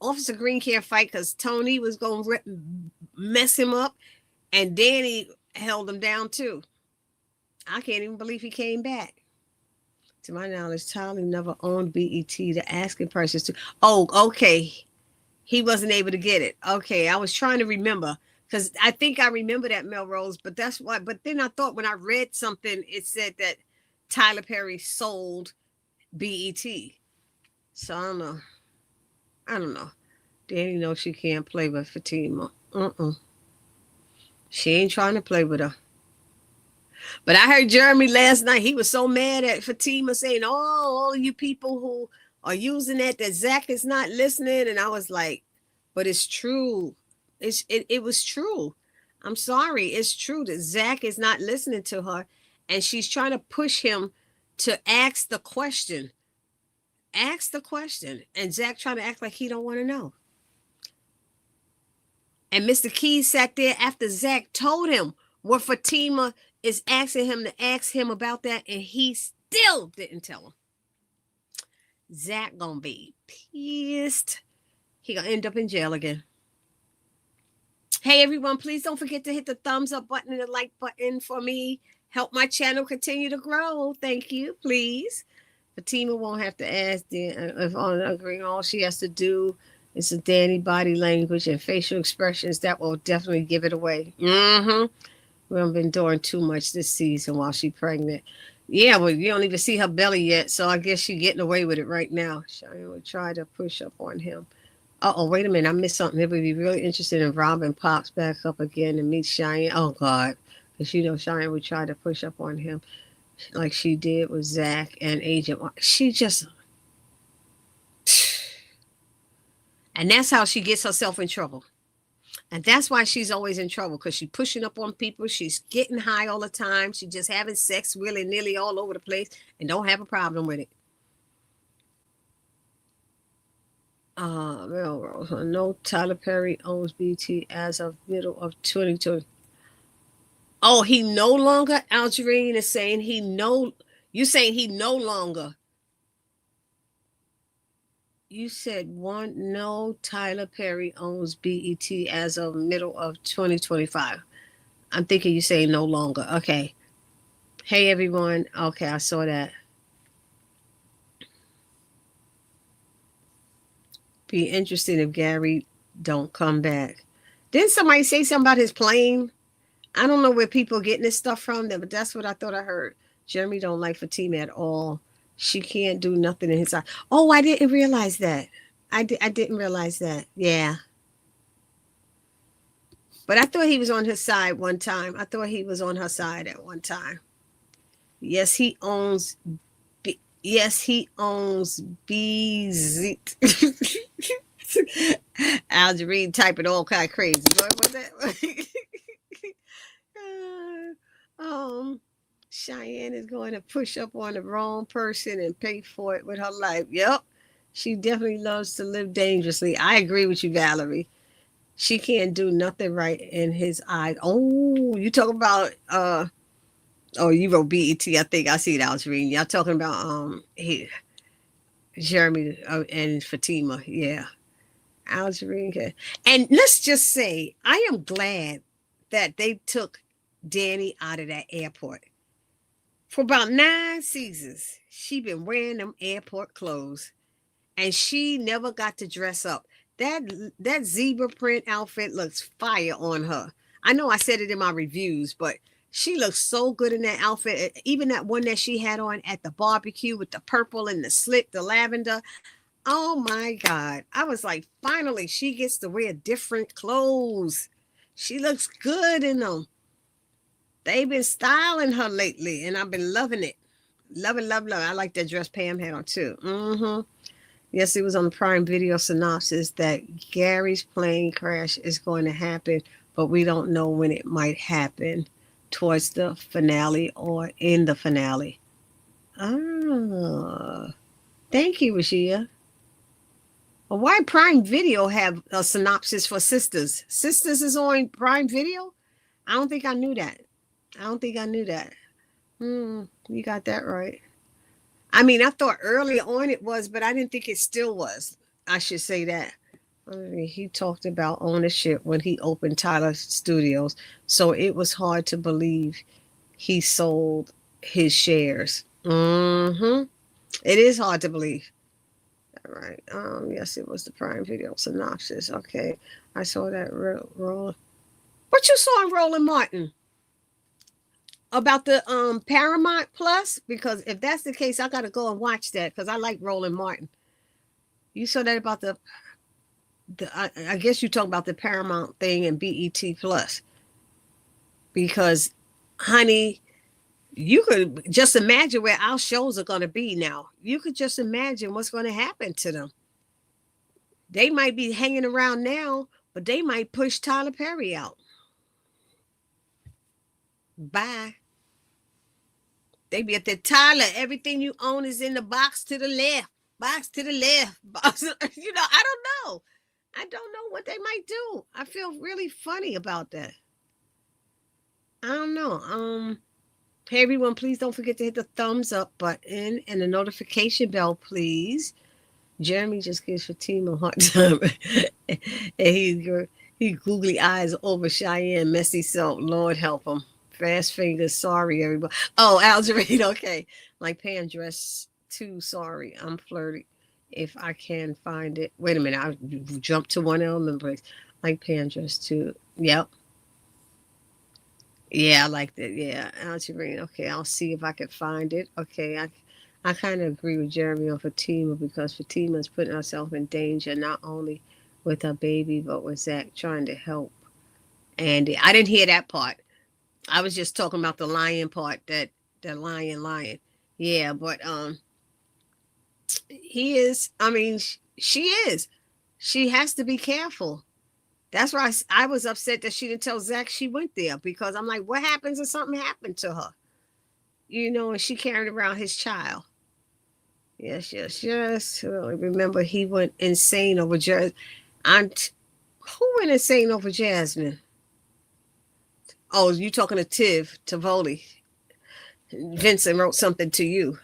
Officer Green can't fight because Tony was gonna mess him up, and Danny held him down too. I can't even believe he came back. To my knowledge, Tyler never owned BET. The asking prices to. Oh, okay. He wasn't able to get it. Okay, I was trying to remember because I think I remember that, Melrose, but that's why. But then I thought when I read something, it said that Tyler Perry sold BET. So I don't know. I don't know. Danny knows she can't play with Fatima. She ain't trying to play with her. But I heard Jeremy last night. He was so mad at Fatima saying, "Oh, all you people who are using that Zach is not listening." And I was like, "But it's true. It was true. I'm sorry. It's true that Zach is not listening to her, and she's trying to push him to ask the question. Ask the question, and Zach trying to act like he don't want to know." And Mr. Keys sat there after Zach told him what Fatima is asking him to ask him about that, and he still didn't tell him. Zach gonna be pissed. He gonna end up in jail again. Hey everyone, please don't forget to hit the thumbs up button and the like button for me. Help my channel continue to grow. Thank you, please. Fatima won't have to ask if on agreeing. All she has to do is a Danny body language and facial expressions that will definitely give it away. We haven't been doing too much this season while she's pregnant. Yeah, well, you don't even see her belly yet, so I guess she's getting away with it right now. Cheyenne would try to push up on him. Wait a minute, I missed something. It would be really interested in Robin pops back up again and meet Cheyenne. Oh, God. Because, Cheyenne would try to push up on him like she did with Zach and Agent. She just... And that's how she gets herself in trouble. And that's why she's always in trouble, because she's pushing up on people. She's getting high all the time. She's just having sex willy-nilly all over the place and don't have a problem with it. Melrose. No, Tyler Perry owns BT as of middle of 2020. Oh, he no longer, Algerine is saying you're saying he no longer. You said no, Tyler Perry owns BET as of middle of 2025. I'm thinking you say no longer. Okay. Hey, everyone. Okay, I saw that. Be interesting if Gary don't come back. Didn't somebody say something about his plane? I don't know where people are getting this stuff from, but that's what I thought I heard. Jeremy don't like Fatima at all. She can't do nothing in his eye. Oh, I didn't realize that. I didn't realize that. Yeah. But I thought he was on his side one time. I thought he was on her side at one time. Yes, he owns BZ. Algerine typing all kind of crazy. What was that? Cheyenne is going to push up on the wrong person and pay for it with her life. Yep. She definitely loves to live dangerously. I agree with you, Valerie. She can't do nothing right in his eyes. Oh, you talking about you wrote BET. I think I see it, Algerine. Y'all talking about Jeremy and Fatima. Yeah. Algerine. And let's just say I am glad that they took Danny out of that airport. For about 9 seasons, she been wearing them airport clothes, and she never got to dress up. That zebra print outfit looks fire on her. I know I said it in my reviews, but she looks so good in that outfit. Even that one that she had on at the barbecue with the purple and the slit, the lavender. Oh my God. I was like, finally, she gets to wear different clothes. She looks good in them. They've been styling her lately, and I've been loving it. Love it, love, love. I like that dress Pam had on too. Yes, it was on the Prime Video synopsis that Gary's plane crash is going to happen, but we don't know when it might happen, towards the finale or in the finale. Ah, thank you, Rashia. Well, why Prime Video have a synopsis for Sistas? Sistas is on Prime Video? I don't think I knew that. I don't think I knew that. You got that right. I mean, I thought earlier on it was, but I didn't think it still was. I should say that. I mean, he talked about ownership when he opened Tyler Studios, so it was hard to believe he sold his shares. It is hard to believe. All right. Yes, it was the Prime Video synopsis. Okay, I saw that roll. What you saw in Roland Martin about the Paramount Plus? Because if that's the case, I got to go and watch that because I like Roland Martin. You saw that about I guess you talk about the Paramount thing and BET Plus, because, honey, you could just imagine where our shows are going to be now. You could just imagine what's going to happen to them. They might be hanging around now, but they might push Tyler Perry out. Bye. They be at the Tyler. Everything you own is in the box to the left. Box to the left. Box. I don't know. I don't know what they might do. I feel really funny about that. I don't know. Hey everyone, please don't forget to hit the thumbs up button and the notification bell, please. Jeremy just gives Fatima a hard time. And he googly eyes over Cheyenne, messy self. Lord help him. Fast fingers, sorry everybody. Oh, Algerine, okay. Like Pam dress too, sorry. I'm flirty. If I can find it. Wait a minute, I jumped to one element place. Like Pam dress too. Yep. Yeah, I like that. Yeah, Algerine. Okay, I'll see if I can find it. Okay, I kind of agree with Jeremy on Fatima, because Fatima is putting herself in danger, not only with her baby, but with Zach trying to help Andy. I didn't hear that part. I was just talking about the lion part, that the lion. Yeah, but he is, I mean, she is. She has to be careful. That's why I was upset that she didn't tell Zach she went there, because I'm like, what happens if something happened to her? And she carried around his child. Yes. Remember, he went insane over Jasmine. Who went insane over Jasmine? Oh, you talking to Tivoli. Vincent wrote something to you.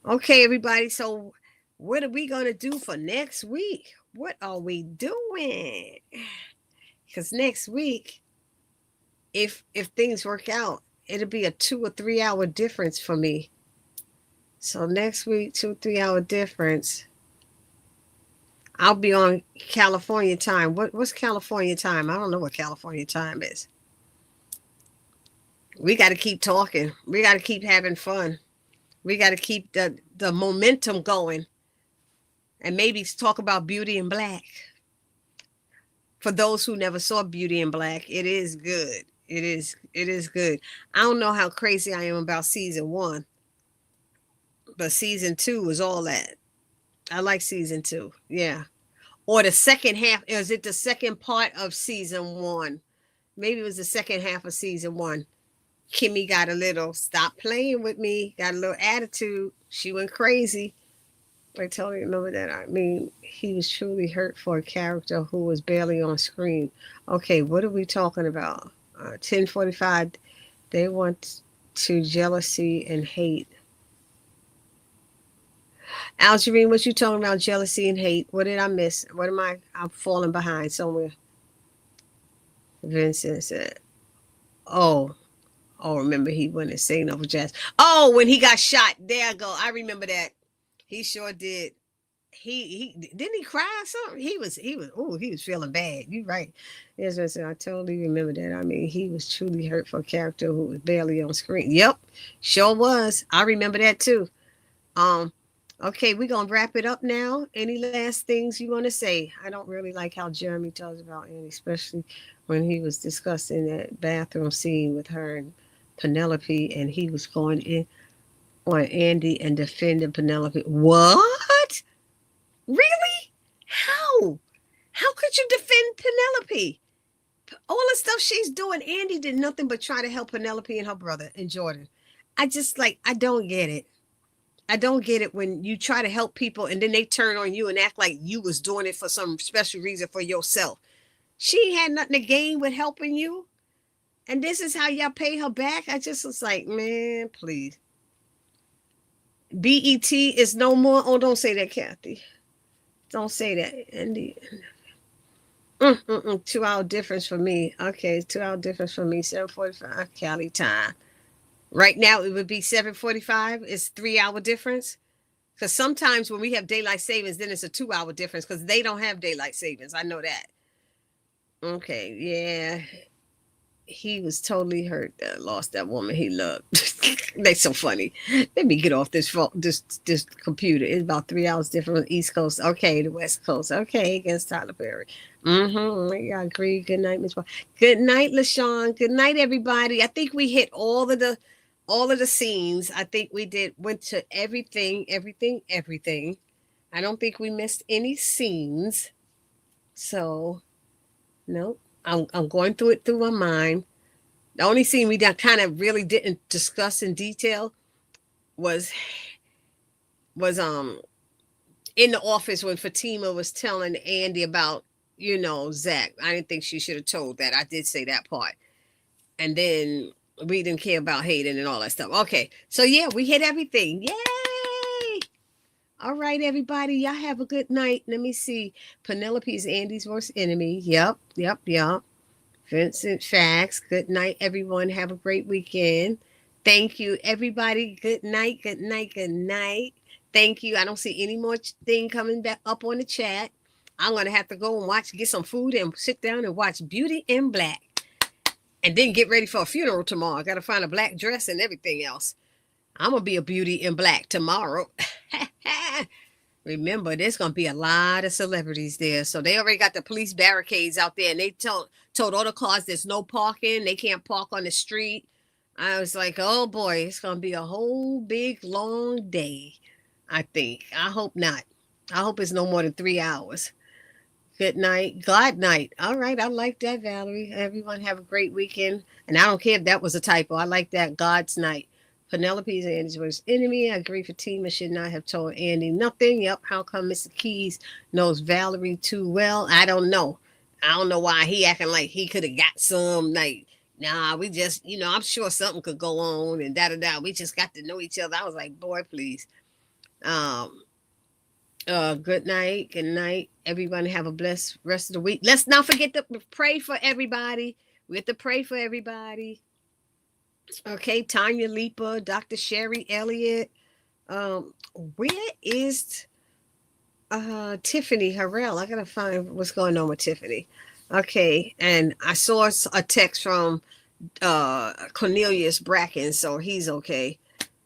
Okay, everybody. So what are we going to do for next week? What are we doing? Because next week, if things work out, it'll be a 2 or 3 hour difference for me. So next week, 2 or 3 hour difference. I'll be on California time. What's California time? I don't know what California time is. We got to keep talking. We got to keep having fun. We got to keep the momentum going. And maybe talk about Beauty in Black. For those who never saw Beauty in Black, it is good. It is good. I don't know how crazy I am about season 1. But season 2 is all that. I like season 2. Yeah. Or the second half. Is it the second part of season 1? Maybe it was the second half of season 1. Kimmy got a little, stop playing with me, got a little attitude. She went crazy. I totally remember that. I mean, he was truly hurt for a character who was barely on screen. Okay, what are we talking about? 10:45. They want to jealousy and hate. Algerine, what you talking about? Jealousy and hate. What did I miss? What am I? I'm falling behind somewhere. Vincent said, "Oh, remember he went insane over Jazz. Oh, when he got shot. There I go. I remember that. He sure did. He didn't he cry or something? He was feeling bad. You're right. Yes, I totally remember that. I mean, he was truly hurt for a character who was barely on screen. Yep, sure was. I remember that too. Okay, we're gonna wrap it up now. Any last things you want to say? I don't really like how Jeremy talks about Annie, especially when he was discussing that bathroom scene with her and Penelope, and he was going in on Andy and defending Penelope. What? Really? How? How could you defend Penelope? All the stuff she's doing, Andy did nothing but try to help Penelope and her brother and Jordan. I just like, I don't get it. I don't get it when you try to help people and then they turn on you and act like you was doing it for some special reason for yourself. She had nothing to gain with helping you. And this is how y'all pay her back. I just was like, man, please. BET is no more. Oh, don't say that, Kathy. Don't say that. Andy. 2 hour difference for me. Okay, 2 hour difference for me. 7:45 Cali time. Right now it would be 7:45. It's 3 hour difference. Because sometimes when we have daylight savings, then it's a 2 hour difference because they don't have daylight savings. I know that. Okay, yeah. He was totally hurt that lost that woman he loved. They so funny. Let me get off this phone, this computer. It's about 3 hours different on the East Coast. Okay, the West Coast. Okay, against Tyler Perry. Yeah, I agree. Good night, Miss. Good night, LaShawn. Good night, everybody. I think we hit all of the scenes. I think we went to everything. I don't think we missed any scenes. So, no. I'm going through it through my mind. The only scene we kind of really didn't discuss in detail was in the office when Fatima was telling Andy about, Zach. I didn't think she should have told that. I did say that part. And then we didn't care about Hayden and all that stuff. Okay. So yeah, we hit everything. Yay! All right, everybody. Y'all have a good night. Let me see. Penelope is Andy's worst enemy. Yep. Vincent Facts. Good night, everyone. Have a great weekend. Thank you, everybody. Good night. Thank you. I don't see any more thing coming back up on the chat. I'm going to have to go and get some food and sit down and watch Beauty in Black. And then get ready for a funeral tomorrow. I got to find a black dress and everything else. I'm going to be a Beauty in Black tomorrow. Remember, there's going to be a lot of celebrities there. So they already got the police barricades out there. And they told all the cars there's no parking. They can't park on the street. I was like, oh, boy, it's going to be a whole big, long day, I think. I hope not. I hope it's no more than 3 hours. Good night. God night. All right. I like that, Valerie. Everyone have a great weekend. And I don't care if that was a typo. I like that. God's night. Penelope is Andy's worst enemy. I agree. Fatima should not have told Andy nothing. Yep. How come Mr. Keys knows Valerie too well? I don't know. I don't know why he acting like he could have got some. Like, nah, we just, I'm sure something could go on and da-da-da. We just got to know each other. I was like, boy, please. Good night. Good night. Everyone have a blessed rest of the week. Let's not forget to pray for everybody. We have to pray for everybody. Okay, Tanya Lipa, Dr. Sherry Elliott. Where is Tiffany Harrell? I gotta find what's going on with Tiffany. Okay, and I saw a text from Cornelius Bracken, so he's okay.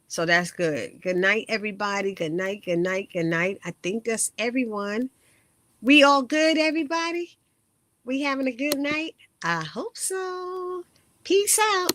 So that's good. Good night, everybody. Good night. I think that's everyone. We all good, everybody? We having a good night? I hope so. Peace out.